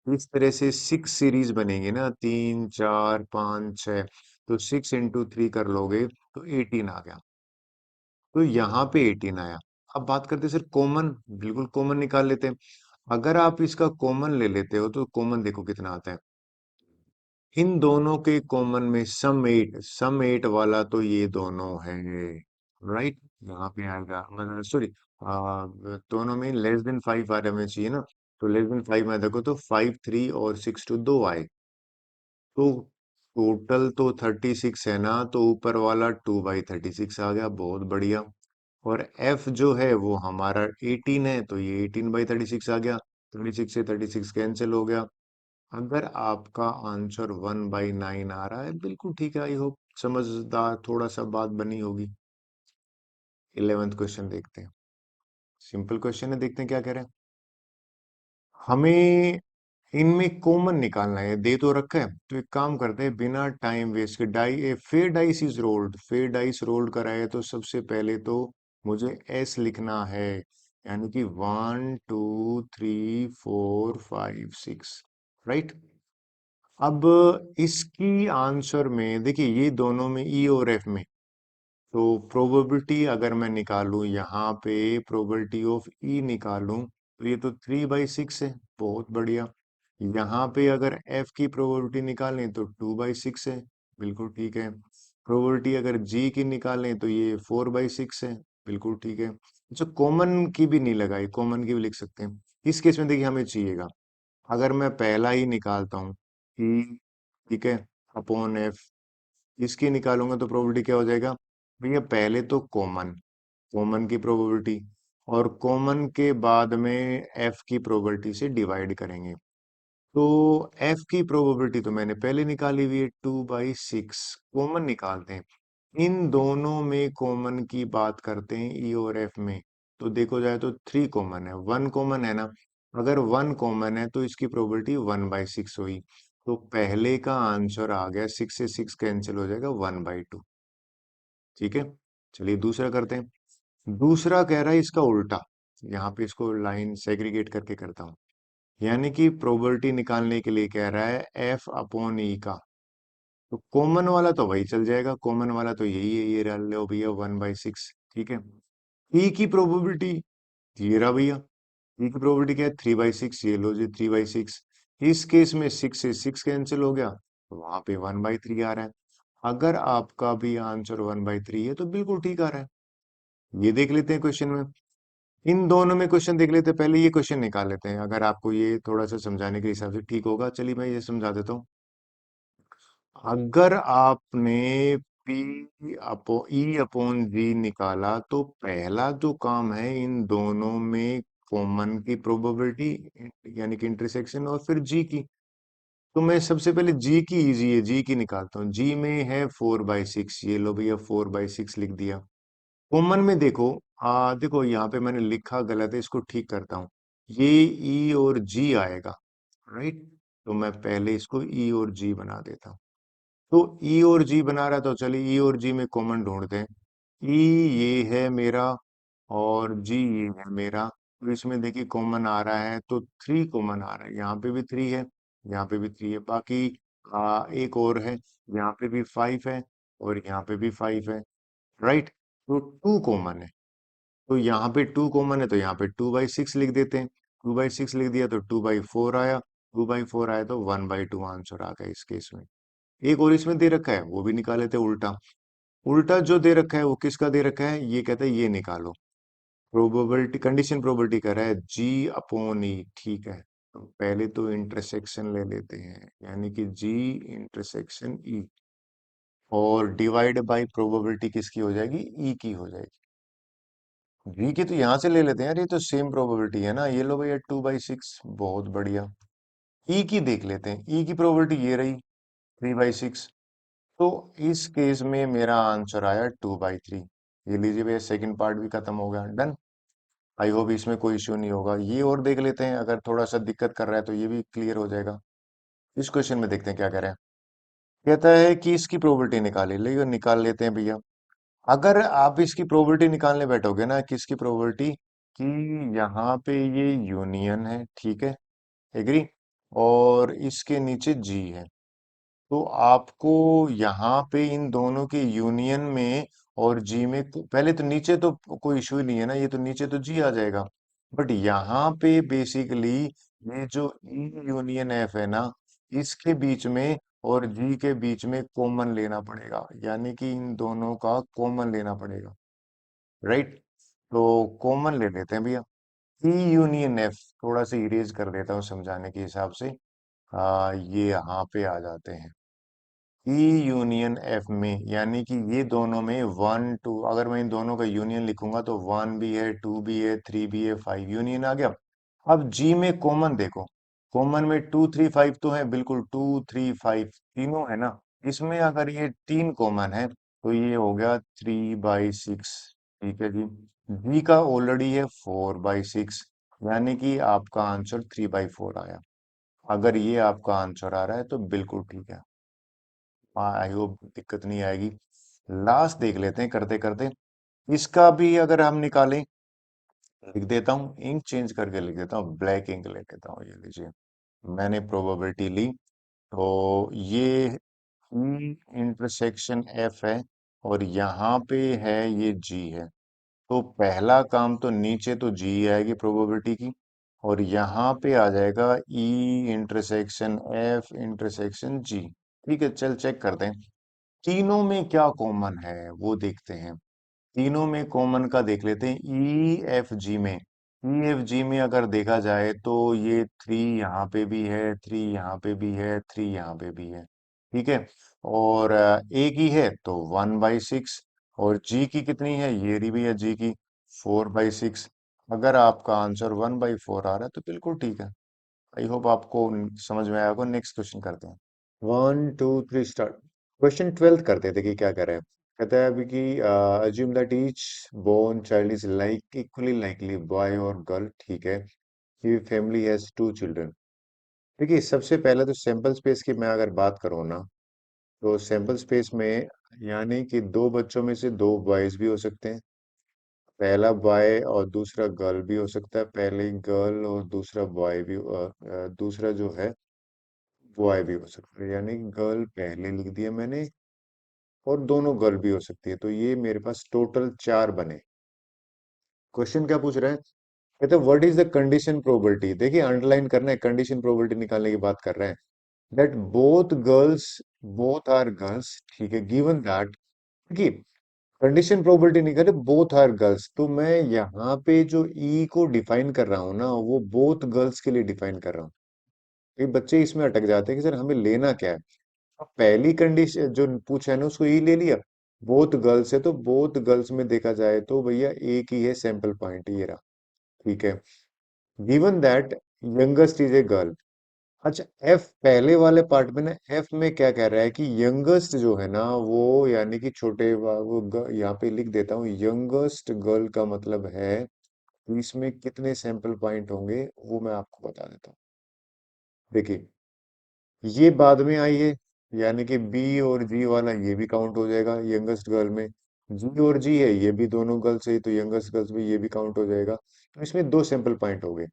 इस तरह से 6 सीरीज बनेंगे ना, 3 4 5 6, तो 6 × 3 कर लोगे तो 18 आ गया। तो यहाँ पे 18 आया। अब बात करते हैं सर कॉमन, बिल्कुल कॉमन निकाल लेते हैं। अगर आप इसका कॉमन ले लेते हो, तो कॉमन देखो कितना आता है। इन दोनों के कॉमन में सम 8 वाला तो ये दोनों है, राइट। यहाँ पे आएगा, मतलब सॉरी, दोनों में लेस देन 5 आ रहा चाहिए ना। तो लेस देन 5 में देखो तो 5 3 और 6 2, दो आए। तो टोटल तो 36 है ना, तो ऊपर वाला 2/36 आ गया, बहुत बढ़िया। और एफ जो है वो हमारा 18 है, तो ये 18/36 आ गया। 36 से 36 कैंसिल हो गया। अगर आपका आंसर 1/9 आ रहा है, बिल्कुल ठीक है, आई होप समझदार थोड़ा सा बात बनी होगी। 11th क्वेश्चन देखते हैं। सिंपल क्वेश्चन है, देखते हैं क्या कह रहे हैं। हमें इनमें कॉमन निकालना है, दे तो रखा है, तो एक काम करते हैं बिना टाइम वेस्ट के, fair dice is rolled, fair dice rolled करा है तो सबसे पहले तो मुझे एस लिखना है, यानी कि 1 2 3 4 5 6, राइट। अब इसकी आंसर में देखिए, ये दोनों में ई और एफ में, तो प्रोबेबिलिटी अगर मैं निकालूं यहाँ पे, प्रोबेबिलिटी ऑफ ई निकालूं, तो ये तो 3/6 है, बहुत बढ़िया। यहाँ पे अगर एफ की प्रोबेबिलिटी निकालें तो 2/6 है, बिल्कुल ठीक है। प्रोबेबिलिटी अगर जी की निकालें तो ये 4/6 है, बिल्कुल ठीक है। अच्छा, कॉमन की भी नहीं लगाई, कॉमन की भी लिख सकते हैं। इस केस में देखिए हमें चाहिएगा, अगर मैं पहला ही निकालता हूँ ई, ठीक है, अपॉन एफ, इसकी निकालूंगा तो प्रोबेबिलिटी क्या हो जाएगा भैया, पहले तो कॉमन, कॉमन की प्रोबेबिलिटी, और कॉमन के बाद में एफ की प्रोबेबिलिटी से डिवाइड करेंगे। तो एफ की प्रोबेबिलिटी तो मैंने पहले निकाली हुई है, 2/6। कॉमन निकालते हैं, इन दोनों में कॉमन की बात करते हैं ई और एफ में, तो देखो जाए तो 3 कॉमन है, 1 कॉमन है ना। अगर 1 कॉमन है तो इसकी प्रोबेबिलिटी 1/6 हुई, तो पहले का आंसर आ गया, 6 से 6 कैंसिल हो जाएगा, 1/2। ठीक है, चलिए दूसरा करते हैं। दूसरा कह रहा है इसका उल्टा, यहाँ पे इसको लाइन सेग्रीगेट करके करता हूँ, यानी कि प्रोबेबिलिटी निकालने के लिए कह रहा है एफ अपॉन ई का, तो कॉमन वाला तो वही चल जाएगा, कॉमन वाला तो यही है, ये रह लो भैया 1/6, ठीक है। ई की प्रोबेबिलिटी ये रहा भैया, ई की प्रोबेबिलिटी क्या है, 3/6, ये लो जी 3/6। इस केस में 6 से 6 कैंसिल हो गया, तो वहां पे 1/3 आ रहा है। अगर आपका भी आंसर 1/3 है तो बिल्कुल ठीक आ रहा है। ये देख लेते हैं क्वेश्चन में, इन दोनों में क्वेश्चन देख लेते हैं, पहले ये क्वेश्चन निकाल लेते हैं, अगर आपको ये थोड़ा सा समझाने के हिसाब से ठीक होगा। चलिए मैं ये समझा देता हूँ। अगर आपने पी अपो ई अपॉन जी निकाला, तो पहला जो काम है इन दोनों में कॉमन की प्रोबेबिलिटी, यानी कि इंटरसेक्शन, और फिर जी की। तो मैं सबसे पहले जी की, इजी है, जी की निकालता हूँ। जी में है 4/6, ये लो भैया 4/6 लिख दिया। कॉमन में देखो, देखो यहाँ पे मैंने लिखा गलत है, इसको ठीक करता हूँ। ये ई और जी आएगा, राइट, तो मैं पहले इसको ई और जी बना देता हूँ। तो ई और जी बना रहा, तो चलिए ई और जी में कॉमन ढूंढते हैं। ई ये है मेरा, और जी ये है मेरा, तो इसमें देखिए कॉमन आ रहा है, तो 3 कॉमन आ रहा है, यहाँ पे भी 3 है, यहाँ पे भी 3 है, बाकी एक और है, यहाँ पे भी 5 है, और यहाँ पे भी 5 है, राइट। तो 2 कॉमन है, तो यहाँ पे 2 कॉमन है, तो यहाँ पे 2/6 लिख देते हैं। 2/6 लिख दिया तो 2/4 आया, 2/4 आया तो 1/2 आंसर आ गया इस केस में। एक और इसमें दे रखा है, वो भी निकाल लेते हैं उल्टा। उल्टा जो दे रखा है वो किसका दे रखा है, ये कहता है ये निकालो, प्रोबेबिलिटी, कंडीशन प्रोबेबिलिटी कर रहा है जी अपॉन ई, ठीक है। तो पहले तो इंटरसेक्शन ले लेते हैं, यानी कि जी इंटरसेक्शन ई, और डिवाइड बाय प्रोबेबिलिटी किसकी हो जाएगी, ई की हो जाएगी। जी की तो यहां से ले लेते हैं यार, ये तो सेम प्रोबेबिलिटी है ना, ये लो भैया 2/6, बहुत बढ़िया। ई की देख लेते हैं, ई की प्रोबेबिलिटी ये रही 3/6, तो इस केस में मेरा आंसर आया 2/3। ये लीजिए भैया, सेकंड पार्ट भी खत्म हो गया, डन। आई होप इसमें कोई इश्यू नहीं होगा। ये और देख लेते हैं, अगर थोड़ा सा दिक्कत कर रहा है तो ये भी क्लियर हो जाएगा। इस क्वेश्चन में देखते हैं क्या कह रहे हैं। कहता है कि इसकी प्रोबेबिलिटी निकाली, ले निकाल लेते हैं भैया। अगर आप इसकी प्रोबेबिलिटी निकालने बैठोगे ना, किसकी प्रोबेबिलिटी, कि यहाँ पे ये यूनियन है, ठीक है, एग्री, और इसके नीचे जी है, तो आपको यहाँ पे इन दोनों के यूनियन में और जी में, पहले तो नीचे तो कोई इशू ही नहीं है ना, ये तो नीचे तो जी आ जाएगा, बट यहाँ पे बेसिकली ये जो ई यूनियन एफ है ना, इसके बीच में और जी के बीच में कॉमन लेना पड़ेगा, यानी कि इन दोनों का कॉमन लेना पड़ेगा, राइट। तो कॉमन ले लेते हैं भैया, ई यूनियन एफ, थोड़ा सा इरेज कर देता हूँ समझाने के हिसाब से। ये यहाँ पे आ जाते हैं ई यूनियन एफ में, यानी कि ये दोनों में 1 2, अगर मैं इन दोनों का यूनियन लिखूंगा तो 1 भी है, 2 भी है, 3 भी है, 5 यूनियन आ गया। अब जी में कॉमन देखो, कॉमन में 2 3 5 तो है, बिल्कुल 2 3 5 तीनों है ना, इसमें अगर ये तीन कॉमन है तो ये हो गया 3/6। ठीक है जी। जी का ऑलरेडी है 4/6, यानी कि आपका आंसर 3/4 आया। अगर ये आपका आंसर आ रहा है तो बिल्कुल ठीक है। आई होप दिक्कत नहीं आएगी। लास्ट देख लेते हैं करते करते। इसका भी अगर हम निकालें, लिख देता हूँ, इंक चेंज करके लिख देता हूँ, ब्लैक इंक ले लेता हूँ, ये लीजिए। मैंने प्रोबेबिलिटी ली। तो ये इंटरसेक्शन एफ है और यहाँ पे है ये जी है। तो पहला काम तो नीचे तो जी आएगी प्रोबेबिलिटी की, और यहाँ पे आ जाएगा ई इंटरसेक्शन एफ इंटरसेक्शन जी। ठीक है, चल चेक करते हैं तीनों में क्या कॉमन है वो देखते हैं। तीनों में कॉमन का देख लेते हैं। ई एफ जी में, ई एफ जी में अगर देखा जाए तो ये 3 यहाँ पे भी है, 3 यहाँ पे भी है, 3 यहाँ पे भी है। ठीक है। और ए की है तो 1/6, और जी की कितनी है, ये रही भी है जी की 4/6। अगर आपका आंसर 1/4 आ रहा है तो बिल्कुल ठीक है। आई होप आपको समझ में आया होगा। नेक्स्ट क्वेश्चन करते हैं। 1 2 3 स्टार्ट। क्वेश्चन 12 करते थे कि क्या कर रहे हैं। कहता है अभी कि assume that each born child is like equally likely boy और गर्ल। ठीक है। ये फैमिली हैज 2 चिल्ड्रन। देखिए, सबसे पहले तो सैंपल स्पेस की मैं अगर बात करूँ ना, तो सैंपल स्पेस में यानी कि दो बच्चों में से दो बॉयज भी हो सकते हैं। पहला बॉय और दूसरा गर्ल भी हो सकता है। पहले गर्ल और दूसरा बॉय भी दूसरा जो है बॉय भी हो सकता है। यानी गर्ल पहले लिख दिया मैंने, और दोनों गर्ल भी हो सकती है। तो ये मेरे पास टोटल 4 बने। क्वेश्चन क्या पूछ रहे हैं? कहते हैं what is the condition probability. देखिए, अंडरलाइन करना है, कंडीशन प्रोबेबिलिटी निकालने की बात कर रहे हैं। That both are girls. ठीक है, गिवन दैट कि कंडीशन प्रोबेबिलिटी निकाले बोथ आर गर्ल्स, तो मैं यहाँ पे जो ई को डिफाइन कर रहा हूँ ना, वो बोथ गर्ल्स के लिए डिफाइन कर रहा हूँ। ये बच्चे इसमें अटक जाते हैं कि सर हमें लेना क्या है। अब पहली कंडीशन जो पूछा है ना, उसको ई ले लिया। बोथ गर्ल्स है तो बोथ गर्ल्स में देखा जाए तो भैया एक ही है सैंपल पॉइंट, ये रहा। ठीक है। Given that youngest is a girl. अच्छा, एफ पहले वाले पार्ट में ना, एफ में क्या कह रहा है कि यंगेस्ट जो है ना वो, यानी कि यहाँ पे लिख देता हूँ, यंगेस्ट गर्ल का मतलब है कि इसमें कितने सैंपल पॉइंट होंगे वो मैं आपको बता देता हूँ। देखिए, ये बाद में आई है, यानी कि बी और जी वाला ये भी काउंट हो जाएगा यंगेस्ट गर्ल में। जी और जी है, ये भी दोनों गर्ल्स है, तो यंगेस्ट गर्ल्स में ये भी काउंट हो जाएगा। तो इसमें दो सैंपल पॉइंट हो गए।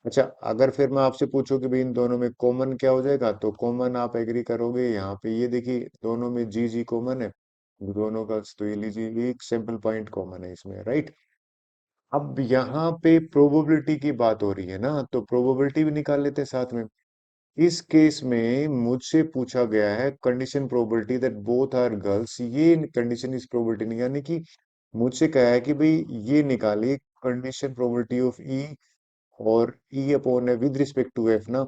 अच्छा, अगर फिर मैं आपसे पूछूं कि भाई इन दोनों में कॉमन क्या हो जाएगा, तो कॉमन आप एग्री करोगे, यहाँ पे ये देखिए दोनों में जी जी कॉमन है, दोनों गर्ल्स, तो ये लीजिए एक सैंपल पॉइंट कॉमन है इसमें, राइट। अब यहाँ पे प्रोबेबिलिटी की बात हो रही है ना, तो प्रोबेबिलिटी भी निकाल लेते हैं साथ में। इस केस में मुझसे पूछा गया है condition probability that both are girls. ये कंडीशन इस प्रोबेबिलिटी नहीं, यानी कि मुझसे कहा है कि भाई ये निकालिए कंडीशन प्रोबेबिलिटी ऑफ ई, और ई अपॉन है विद रिस्पेक्ट टू एफ ना।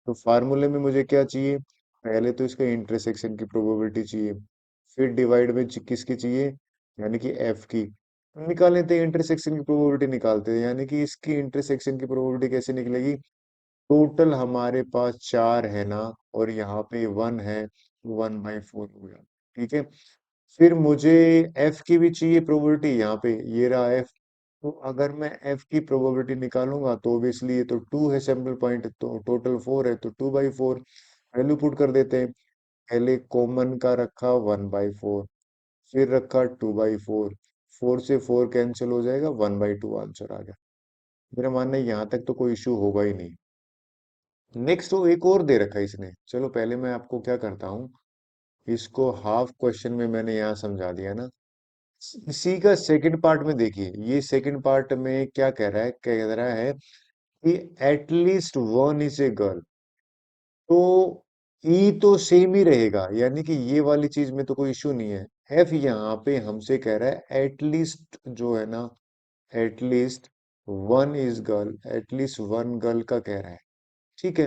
तो फार्मूले में मुझे क्या चाहिए? पहले तो इसका इंटरसेक्शन की प्रोबेबिलिटी चाहिए, फिर डिवाइड में किसकी चाहिए, यानी कि एफ की। निकाल लेते हैं, इंटरसेक्शन की प्रोबेबिलिटी निकालते हैं, यानी कि इसकी इंटरसेक्शन की प्रोबेबिलिटी कैसे निकलेगी? टोटल हमारे पास 4 है ना, और यहाँ पे 1 है, 1/4 हो गया। ठीक है। फिर मुझे एफ की भी चाहिए प्रोबेबिलिटी, यहाँ पे ये रहा एफ। तो अगर मैं एफ की प्रोबेबिलिटी निकालूंगा तो ऑब्वियसली ये तो 2 है सैंपल पॉइंट, तो टोटल 4 है, तो 2/4 वैल्यू पुट कर देते हैं। पहले कॉमन का रखा 1/4, फिर रखा 2/4, 4 से 4 कैंसिल हो जाएगा, 1/2 आंसर आ गया। मेरा मानना है यहाँ तक तो कोई इश्यू होगा ही नहीं। नेक्स्ट वो एक और दे रखा है इसने, चलो पहले मैं आपको क्या करता हूँ, इसको हाफ क्वेश्चन में मैंने यहाँ समझा दिया ना। इसी का सेकंड पार्ट में देखिए, ये सेकंड पार्ट में क्या कह रहा है, कह रहा है कि at least one is a girl. तो ई तो सेम ही रहेगा, यानी कि ये वाली चीज में तो कोई इश्यू नहीं है। एफ यहाँ पे हमसे कह रहा है एटलीस्ट जो है ना, at least one is girl, at least one girl का कह रहा है। ठीक है।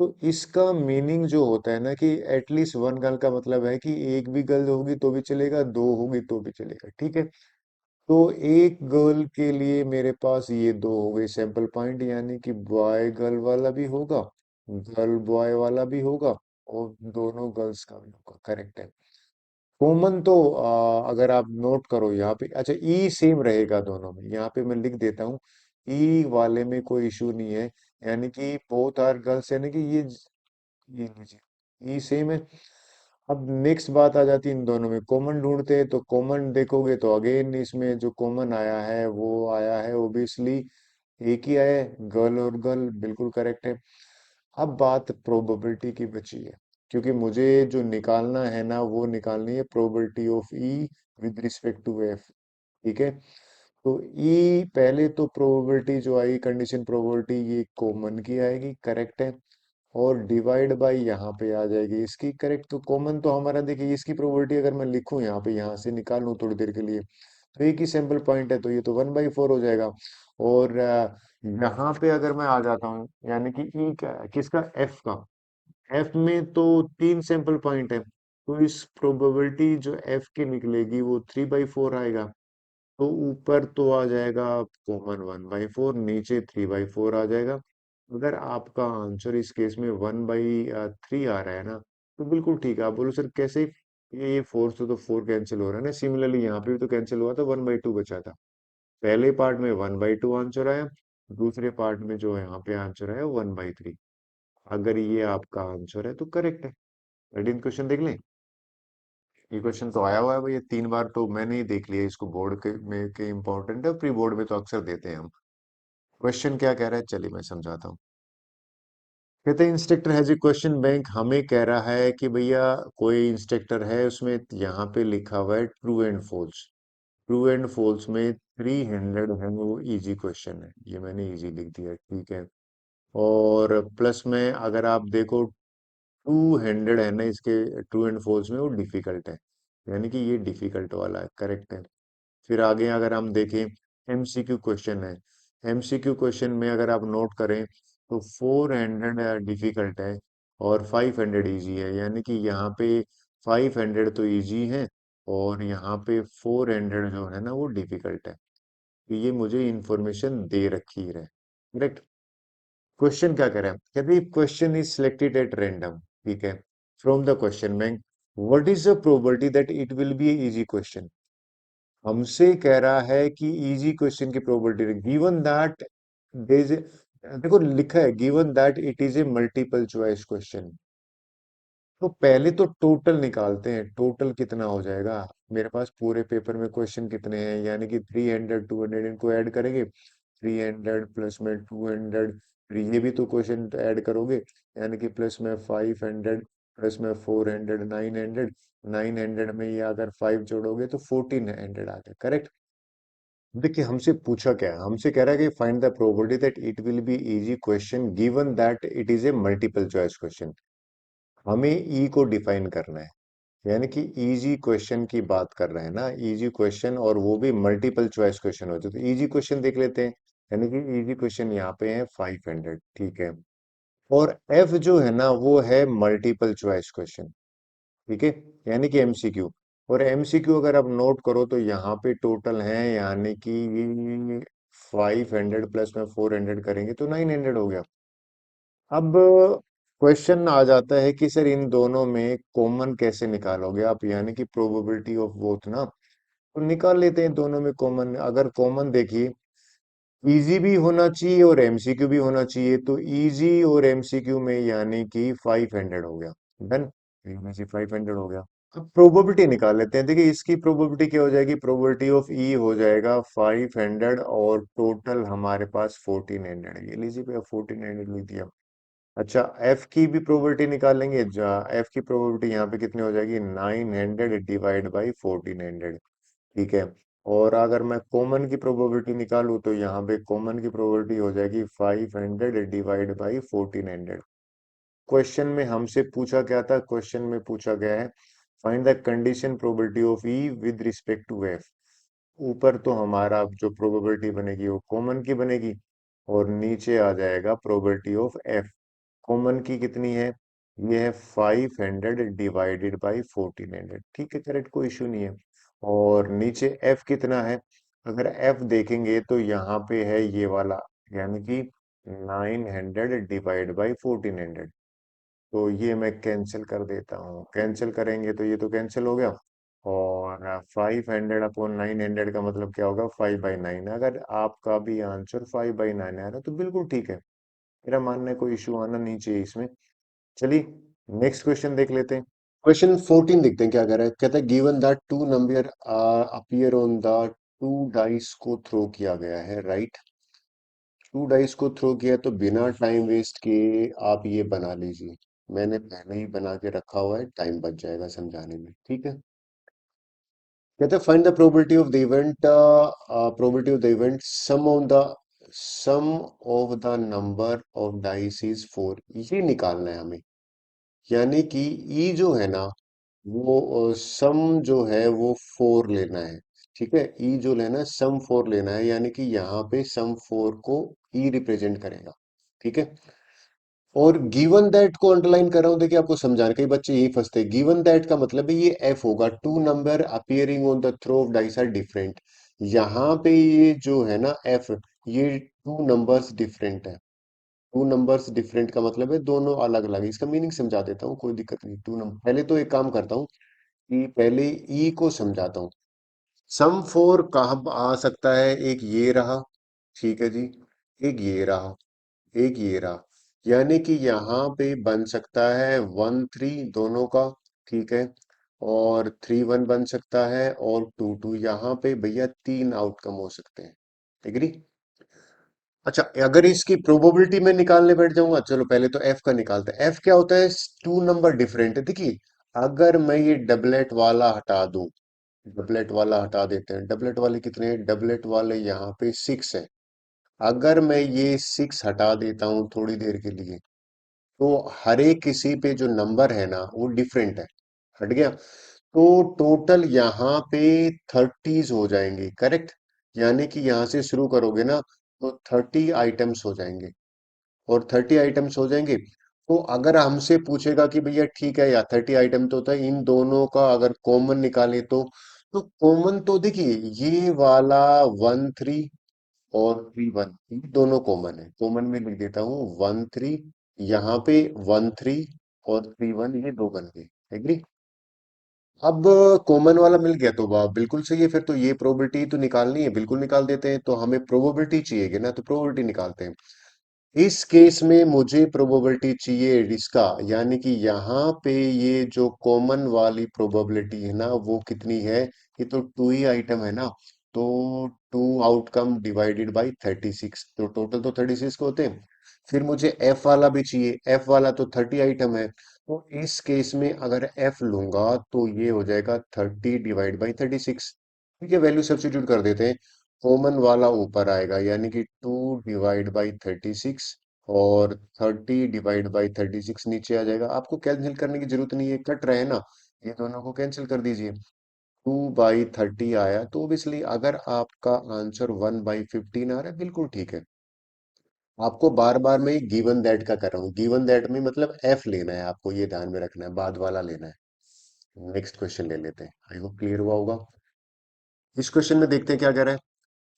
तो इसका मीनिंग जो होता है ना कि एटलीस्ट वन गर्ल का मतलब है कि एक भी गर्ल होगी तो भी चलेगा, दो होगी तो भी चलेगा। ठीक है। तो एक गर्ल के लिए मेरे पास ये दो हो गए सैंपल पॉइंट, यानी कि बॉय गर्ल वाला भी होगा, गर्ल बॉय वाला भी होगा, और दोनों गर्ल्स का भी होगा, करेक्ट है। कॉमन तो अगर आप नोट करो यहाँ पे, अच्छा ई सेम रहेगा दोनों में, यहाँ पे मैं लिख देता हूँ। ई वाले में कोई इशू नहीं है, यानी कि बोथ आर गर्ल्स, यानी कि ये लीजिए ई सेम है। अब नेक्स्ट बात आ जाती है, इन दोनों में कॉमन ढूंढते हैं, तो कॉमन देखोगे तो अगेन इसमें जो कॉमन आया है वो आया है ओबियसली एक ही आया है, गर्ल और गर्ल, बिल्कुल करेक्ट है। अब बात प्रोबेबिलिटी की बची है, क्योंकि मुझे जो निकालना है ना वो निकालनी है probability of E with respect to F. ठीक है, तो ई पहले तो प्रोबेबिलिटी जो आई कंडीशन प्रोबेबिलिटी ये कॉमन की आएगी, करेक्ट है। और डिवाइड बाय यहाँ पे आ जाएगी इसकी, करेक्ट। तो कॉमन तो हमारा देखिए, इसकी प्रोबेबिलिटी अगर मैं लिखूं यहाँ पे, यहाँ से निकालूं थोड़ी देर के लिए, तो एक ही सैंपल पॉइंट है, तो ये तो 1/4 हो जाएगा। और यहाँ पे अगर मैं आ जाता हूँ, यानी कि ई का किसका, एफ का, एफ में तो 3 सैंपल पॉइंट है, तो इस प्रोबेबिलिटी जो एफ की निकलेगी वो 3/4 आएगा। तो ऊपर तो आ जाएगा कॉमन 1/4, नीचे 3/4 आ जाएगा। अगर आपका आंसर इस केस में 1/3 आ रहा है ना, तो बिल्कुल ठीक है। आप बोलो सर कैसे, ये 4 से तो 4 कैंसिल हो रहा है ना, सिमिलरली यहाँ पे भी तो कैंसिल हुआ था, 1/2 बचा था। पहले पार्ट में 1/2 आंसर आया, दूसरे पार्ट में जो यहाँ पे आंसर आया 1/3। अगर ये आपका आंसर है तो करेक्ट है। रेडी, क्वेश्चन देख लें। ये क्वेश्चन तो आया हुआ है भाई, ये 3 बार तो मैंने ही देख लिया इसको, बोर्ड के में के इम्पोर्टेंट है, प्री बोर्ड में तो अक्सर देते हैं हम। क्वेश्चन क्या कह रहा है, चलिए मैं समझाता हूँ। कहते हैं instructor has a question bank, हमें कह रहा है कि भैया कोई इंस्ट्रक्टर है, उसमें यहाँ पे लिखा हुआ है true and false. True and false में 300 है, वो इजी क्वेश्चन है, ये मैंने इजी लिख दिया, ठीक है। और प्लस में अगर आप देखो 200 है ना इसके, ट्रू एंड फॉल्स में वो डिफिकल्ट है, यानी कि ये डिफिकल्ट वाला है, करेक्ट है। फिर आगे अगर हम देखें, एमसीक्यू क्वेश्चन है। एमसीक्यू क्वेश्चन में अगर आप नोट करें तो 400 डिफिकल्ट है और 500 इजी है, यानी कि यहाँ पे 500 तो इजी है और यहाँ पे 400 जो है ना वो डिफिकल्ट है। तो ये मुझे इंफॉर्मेशन दे रखी है, करेक्ट। क्वेश्चन क्या करें, कहते हैं question is selected at random, ठीक है, from the question bank, what is the probability that it will be easy question. हमसे कह रहा है कि इजी क्वेश्चन की प्रोबेबिलिटी गिवन दैट देखो लिखा है given that it is a multiple choice question. तो पहले तो टोटल निकालते हैं, टोटल कितना हो जाएगा। मेरे पास पूरे पेपर में क्वेश्चन कितने हैं, यानी कि 300 200 इनको ऐड करेंगे, 300 प्लस में 200, फिर ये भी तो क्वेश्चन ऐड करोगे, यानी कि प्लस में 500 प्लस में 400 900, 900 में ये अगर 5 जोड़ोगे तो 1400 आ गया, करेक्ट। देखिए हमसे पूछा क्या है, हमसे कह रहा है कि find the probability that it will be easy question given that it is a multiple choice question. हमें ई को डिफाइन करना है, यानी कि इजी क्वेश्चन की बात कर रहे हैं ना, इजी क्वेश्चन और वो भी मल्टीपल चॉइस क्वेश्चन होते, तो इजी क्वेश्चन देख लेते हैं। यानी कि इजी क्वेश्चन यहाँ पे है 500, ठीक है। और एफ जो है ना वो है मल्टीपल चॉइस क्वेश्चन, ठीक है, यानी कि एमसीक्यू। और एमसीक्यू अगर आप नोट करो तो यहाँ पे टोटल है, यानी कि 500 प्लस में 400 करेंगे तो 900 हो गया। अब क्वेश्चन आ जाता है कि सर इन दोनों में कॉमन कैसे निकालोगे आप, यानी कि प्रोबेबिलिटी ऑफ बोथ ना, तो निकाल लेते हैं दोनों में कॉमन। अगर कॉमन देखिए, इजी भी होना चाहिए और एमसीक्यू भी होना चाहिए, तो इजी और एमसीक्यू में यानी कि 500 हो गया, डन, इनमें से 500 हो गया। अब प्रोबेबिलिटी निकाल लेते हैं, देखिए इसकी प्रोबेबिलिटी क्या हो जाएगी, प्रोबेबिलिटी ऑफ ई हो जाएगा 500 और टोटल हमारे पास 1400 है, ये लीजिए भैया 1400 लिख दिया। अच्छा एफ की भी प्रोबेबिलिटी निकालेंगे, एफ की प्रोबेबिलिटी यहाँ पे कितनी हो जाएगी, 900 डिवाइड बाई 1400, ठीक है। और अगर मैं कॉमन की प्रोबेबिलिटी निकालूं तो यहाँ पे कॉमन की प्रोबेबिलिटी हो जाएगी 500 डिवाइड बाई 1400। क्वेश्चन में हमसे पूछा क्या था, क्वेश्चन में पूछा गया है find the condition probability of E with respect to F. ऊपर तो हमारा जो प्रोबेबिलिटी बनेगी वो कॉमन की बनेगी, और नीचे आ जाएगा प्रोबेबिलिटी ऑफ एफ। कॉमन की कितनी है, ये है 500 डिवाइडेड बाई 1400, ठीक है, करेक्ट, कोई इशू नहीं है। और नीचे एफ कितना है, अगर एफ देखेंगे तो यहाँ पे है ये वाला, यानी कि 900 डिवाइड बाई 1400। तो ये मैं कैंसिल कर देता हूँ, कैंसिल करेंगे तो ये तो कैंसिल हो गया। और 500/900 का मतलब क्या होगा, 5/9। अगर आपका भी आंसर 5/9 आ रहा है तो बिल्कुल ठीक है, मेरा मानना है कोई इशू आना नहीं चाहिए इसमें। चलिए नेक्स्ट क्वेश्चन देख लेते हैं। क्वेश्चन 14 देखते हैं क्या कह रहा है। कहता है given that two number appear on the two dice को थ्रो किया गया है, राइट। टू डाइस को थ्रो किया तो बिना टाइम वेस्ट किए आप ये बना लीजिए। मैंने पहले ही बना के रखा हुआ है, टाइम बच जाएगा समझाने में, ठीक है। कहते हैं find the probability of the event, probability of the event sum of the number of dice is 4, ये निकालना है हमें। यानी कि ई जो है ना, वो सम जो है वो 4 लेना है। ठीक है, ई जो लेना है सम 4 लेना है, यानी कि यहाँ पे सम 4 को ई रिप्रेजेंट करेगा। ठीक है। और गिवन दैट को अंडरलाइन कर रहा हूं, देखिए आपको समझाने, कई बच्चे यही फंसते हैं। गिवन दैट का मतलब है ये एफ होगा, two number appearing on the throw of dice are different. यहाँ पे ये जो है ना एफ, ये टू नंबर्स डिफरेंट है। टू नंबर्स डिफरेंट का मतलब है दोनों अलग अलग है। इसका मीनिंग समझा देता हूँ, कोई दिक्कत नहीं। टू नंबर, पहले तो एक काम करता हूँ कि पहले ई को समझाता हूँ। सम फोर कहाँ आ सकता है, एक ये रहा, ठीक है जी, एक ये रहा, एक ये रहा। यानी कि यहाँ पे बन सकता है 1 3 दोनों का, ठीक है। और 3 1 बन सकता है, और 2 2। यहाँ पे भैया तीन आउटकम हो सकते हैं। एग्री। अच्छा, अगर इसकी प्रोबेबिलिटी में निकालने बैठ जाऊंगा, चलो पहले तो एफ का निकालते हैं। एफ क्या होता है, टू नंबर डिफरेंट है। देखिए, अगर मैं ये डबलेट वाला हटा दूं, डबलेट वाला हटा देते हैं। डबलेट वाले कितने हैं, डबलेट वाले यहाँ पे 6 है। अगर मैं ये 6 हटा देता हूँ थोड़ी देर के लिए, तो हर एक किसी पे जो नंबर है ना वो डिफरेंट है। हट गया, तो टोटल यहाँ पे 30s हो जाएंगे, करेक्ट। यानी कि यहाँ से शुरू करोगे ना तो 30 आइटम्स हो जाएंगे। और 30 आइटम्स हो जाएंगे, तो अगर हमसे पूछेगा कि भैया ठीक है यार 30 आइटम तो होता है, इन दोनों का अगर कॉमन निकाले तो कॉमन तो देखिए ये वाला 1 3 और 3 1, ये दोनों कॉमन है। कॉमन में लिख देता हूँ 1 3, यहाँ पे 1 3 और 3 1, ये दो बन गए। एग्री। अब कॉमन वाला मिल गया तो वाह बिल्कुल सही है, फिर तो ये प्रोबेबिलिटी तो निकालनी है, बिल्कुल निकाल देते हैं। तो हमें प्रोबेबिलिटी चाहिए ना, तो प्रोबेबिलिटी निकालते हैं। इस केस में मुझे प्रोबेबिलिटी चाहिए इसका, यानी कि यहाँ पे ये जो कॉमन वाली प्रोबेबिलिटी है ना वो कितनी है, ये तो टू ही आइटम है ना। तो टू आउटकम डिवाइडेड बाई 36, तो टोटल तो 36 को होते हैं। फिर मुझे एफ वाला भी चाहिए, एफ वाला तो 30 आइटम है। तो इस केस में अगर एफ लूंगा तो ये हो जाएगा 30 डिवाइड बाई 36। ठीक है, वैल्यू सब्स्टिट्यूट कर देते हैं। कॉमन वाला ऊपर आएगा, यानी कि 2 डिवाइड बाई 36, और 30 डिवाइड बाई 36 नीचे आ जाएगा। आपको कैंसिल करने की जरूरत नहीं है, कट रहे हैं ना, ये दोनों को कैंसिल कर दीजिए। 2/30 आया, तो ऑब्वियसली अगर आपका आंसर 1/15 आ रहा है, बिल्कुल ठीक है। आपको बार बार मैं गिवन दैट का कर रहा हूँ, गिवन दैट में मतलब एफ लेना है, आपको ये ध्यान में रखना है, बाद वाला लेना है। नेक्स्ट क्वेश्चन ले लेते हैं, आई होप क्लियर हुआ होगा। इस क्वेश्चन में देखते हैं क्या कह रहा है।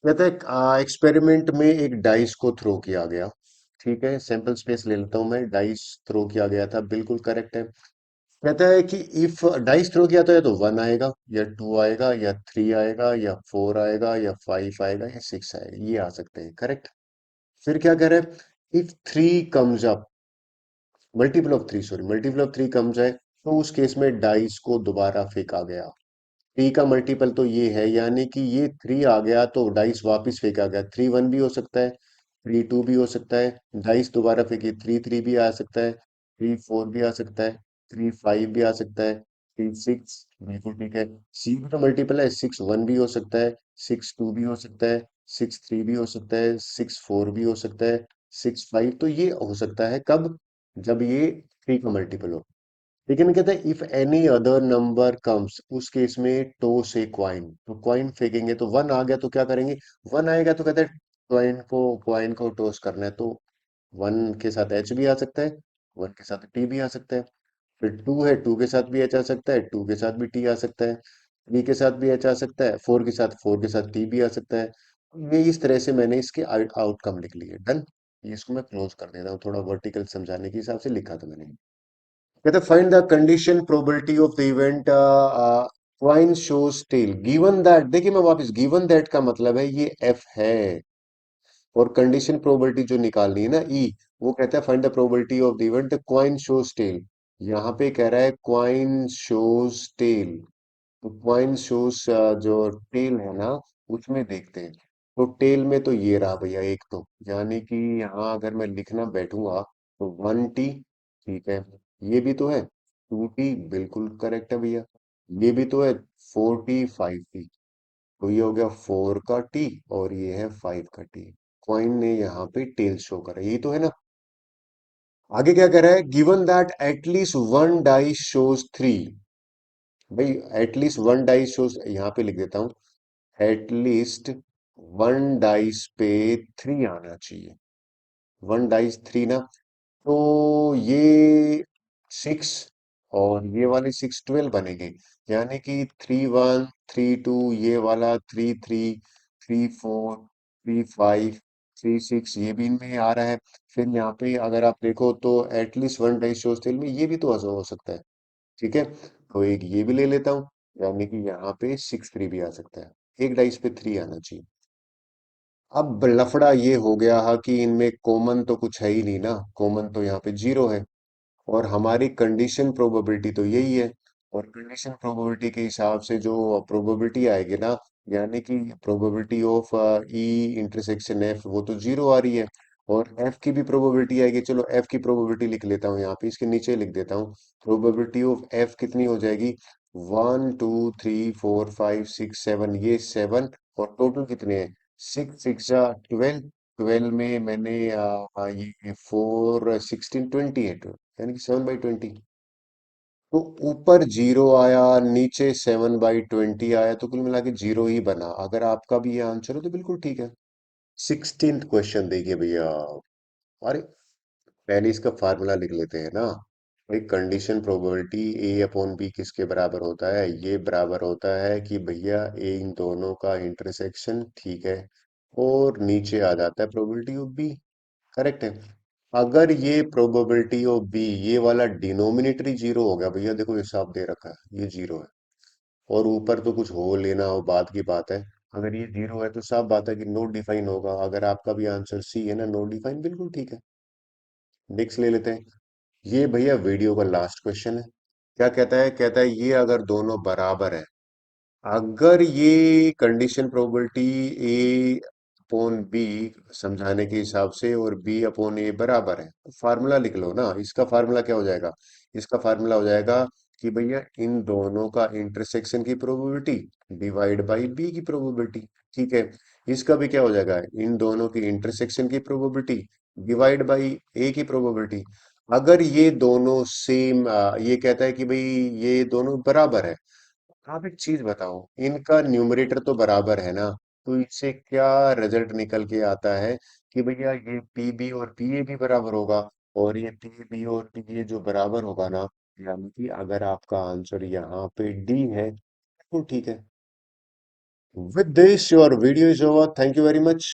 कहता है एक्सपेरिमेंट में एक डाइस को थ्रो किया गया। ठीक है, सैंपल स्पेस ले लेता हूं मैं। डाइस थ्रो किया गया था, बिल्कुल करेक्ट है। कहता है कि इफ डाइस थ्रो किया तो या तो 1 आएगा, या 2 आएगा, या 3 आएगा, या 4 आएगा, या 5 आएगा, या 6 आएगा, ये आ सकते हैं, करेक्ट। फिर क्या कह रहा है, if 3 comes up, multiple of 3, sorry, multiple of 3 comes है, तो उस केस में डाइस को दोबारा फेंका गया। 3 का मल्टीपल तो ये है, यानी कि ये 3 आ गया तो डाइस वापस फेंका गया। 3 1 भी हो सकता है, 3 2 भी हो सकता है। डाइस दोबारा फेंकी, 3 3 भी आ सकता है, 3 4 भी आ सकता है, 3 5 भी आ सकता है, 3 6, बिल्कुल ठीक है। सी भी तो मल्टीपल है, 6 1 भी हो सकता है, 6 2 भी हो सकता है, 6 3 भी हो सकता है, 6 4 भी हो सकता है, 6 5। तो ये हो सकता है कब, जब ये 3 का मल्टीपल हो। लेकिन कहते हैं if any other number comes, उस केस में टॉस ए क्वाइन, तो क्वाइन फेंकेंगे तो 1 आ गया तो क्या करेंगे, 1 आएगा तो कहते हैं क्वाइन को टॉस करना है, तो 1 के साथ एच भी आ सकता है, 1 के साथ टी भी आ सकता है। फिर 2 है, 2 के साथ भी एच आ सकता है, 2 के साथ भी टी आ सकता है, 3 के साथ भी एच आ सकता है, 4 के साथ टी भी आ सकता है। ये इस तरह से मैंने इसके आउटकम लिख लिए, डन। ये इसको मैं क्लोज कर देता हूँ, थोड़ा वर्टिकल समझाने के हिसाब से लिखा था मैंने। कहते find the condition probability of the event coin shows tail given that. देखिए मैं वापस, गिवन दैट का मतलब है ये एफ है, और कंडीशन प्रोबेबिलिटी जो निकालनी है ना ई, वो कहता है find the probability of the event the coin shows tail. यहाँ पे कह रहा है क्वाइन शोज टेल, तो क्वाइन शोज जो टेल है ना, उसमें देखते हैं। तो टेल में तो ये रहा भैया एक, तो यानी कि यहाँ अगर मैं लिखना बैठूंगा तो 1t, ठीक है, ये भी तो है 2t, बिल्कुल करेक्ट है भैया, ये भी तो है 4t 5t, तो ये हो गया 4 का टी और ये है 5 का टी। कॉइन ने यहाँ पे टेल शो करा, यही तो है ना। आगे क्या कह रहा है, given that at least one die shows three. भाई एटलीस्ट वन डाई शोज, यहाँ पे लिख देता हूँ, एटलीस्ट वन डाइस पे थ्री आना चाहिए, वन डाइस थ्री ना। तो ये 6 और ये वाले 6 12 बनेंगे, यानी कि 3 1 3 2, ये वाला 3 3 3 4 3 5 3 6, ये भी इनमें आ रहा है। फिर यहाँ पे अगर आप देखो तो at least one dice shows tail में ये भी तो हो सकता है, ठीक है, तो एक ये भी ले लेता हूँ, यानी कि यहाँ पे 6 3 भी आ सकता है, एक डाइस पे 3 आना चाहिए। अब लफड़ा ये हो गया है कि इनमें कॉमन तो कुछ है ही नहीं ना, कॉमन तो यहाँ पे 0 है, और हमारी कंडीशन प्रोबेबिलिटी तो यही है, और कंडीशन प्रोबेबिलिटी के हिसाब से जो प्रोबेबिलिटी आएगी ना, यानी कि probability of E intersection F, वो तो 0 आ रही है, और एफ की भी प्रोबेबिलिटी आएगी। चलो एफ की प्रोबेबिलिटी लिख लेता हूँ यहाँ पे, इसके नीचे लिख देता हूँ, प्रोबेबिलिटी ऑफ एफ कितनी हो जाएगी, 1 2 3 4 5 6 7, ये 7, और टोटल कितने हैं, 6 6 12, 12 में मैंने ये 4 16 20 है, यानी कि 7/20। तो ऊपर 0 आया, नीचे 7/20 आया, तो कुल मिला के 0 ही बना। अगर आपका भी ये आंसर हो तो बिल्कुल ठीक है। 16th क्वेश्चन देखिए भैया। अरे पहले इसका फार्मूला लिख लेते हैं ना। भाई condition probability A upon B किसके बराबर होता है, ये बराबर होता है कि भैया ए इन दोनों का इंटरसेक्शन, ठीक है, और नीचे आ जाता है प्रोबेबिलिटी ऑफ बी, करेक्ट है। अगर ये प्रोबेबिलिटी ऑफ बी, ये वाला डिनोमिनेटर ही 0 हो गया भैया, देखो हिसाब दे रखा है ये 0 है, और ऊपर तो कुछ हो लेना हो बात की बात है, अगर ये 0 है तो साफ बात है कि नोट डिफाइन होगा। अगर आपका भी आंसर सी है ना, नोट डिफाइन, बिल्कुल ठीक है। नेक्स्ट ले लेते हैं। ये भैया वीडियो का लास्ट क्वेश्चन है। क्या कहता है, कहता है ये अगर दोनों बराबर है, अगर ये condition probability A upon B समझाने के हिसाब से और बी अपॉन ए बराबर है, तो फार्मूला लिख लो ना। इसका फार्मूला क्या हो जाएगा, इसका फार्मूला हो जाएगा कि भैया इन दोनों का इंटरसेक्शन की प्रोबेबिलिटी डिवाइड बाई बी की प्रोबेबिलिटी, ठीक है। इसका भी क्या हो जाएगा, इन दोनों की इंटरसेक्शन की प्रोबेबिलिटी डिवाइड बाई ए की प्रोबेबिलिटी। अगर ये दोनों सेम, ये कहता है कि भाई ये दोनों बराबर है, आप एक चीज बताओ, इनका न्यूमरेटर तो बराबर है ना, तो इससे क्या रिजल्ट निकल के आता है कि भैया ये पी बी और पी ए भी बराबर होगा, और ये पी बी और पी ए जो बराबर होगा ना, यानी कि अगर आपका आंसर यहाँ पे डी है तो ठीक है। With this your video is over, thank you very much.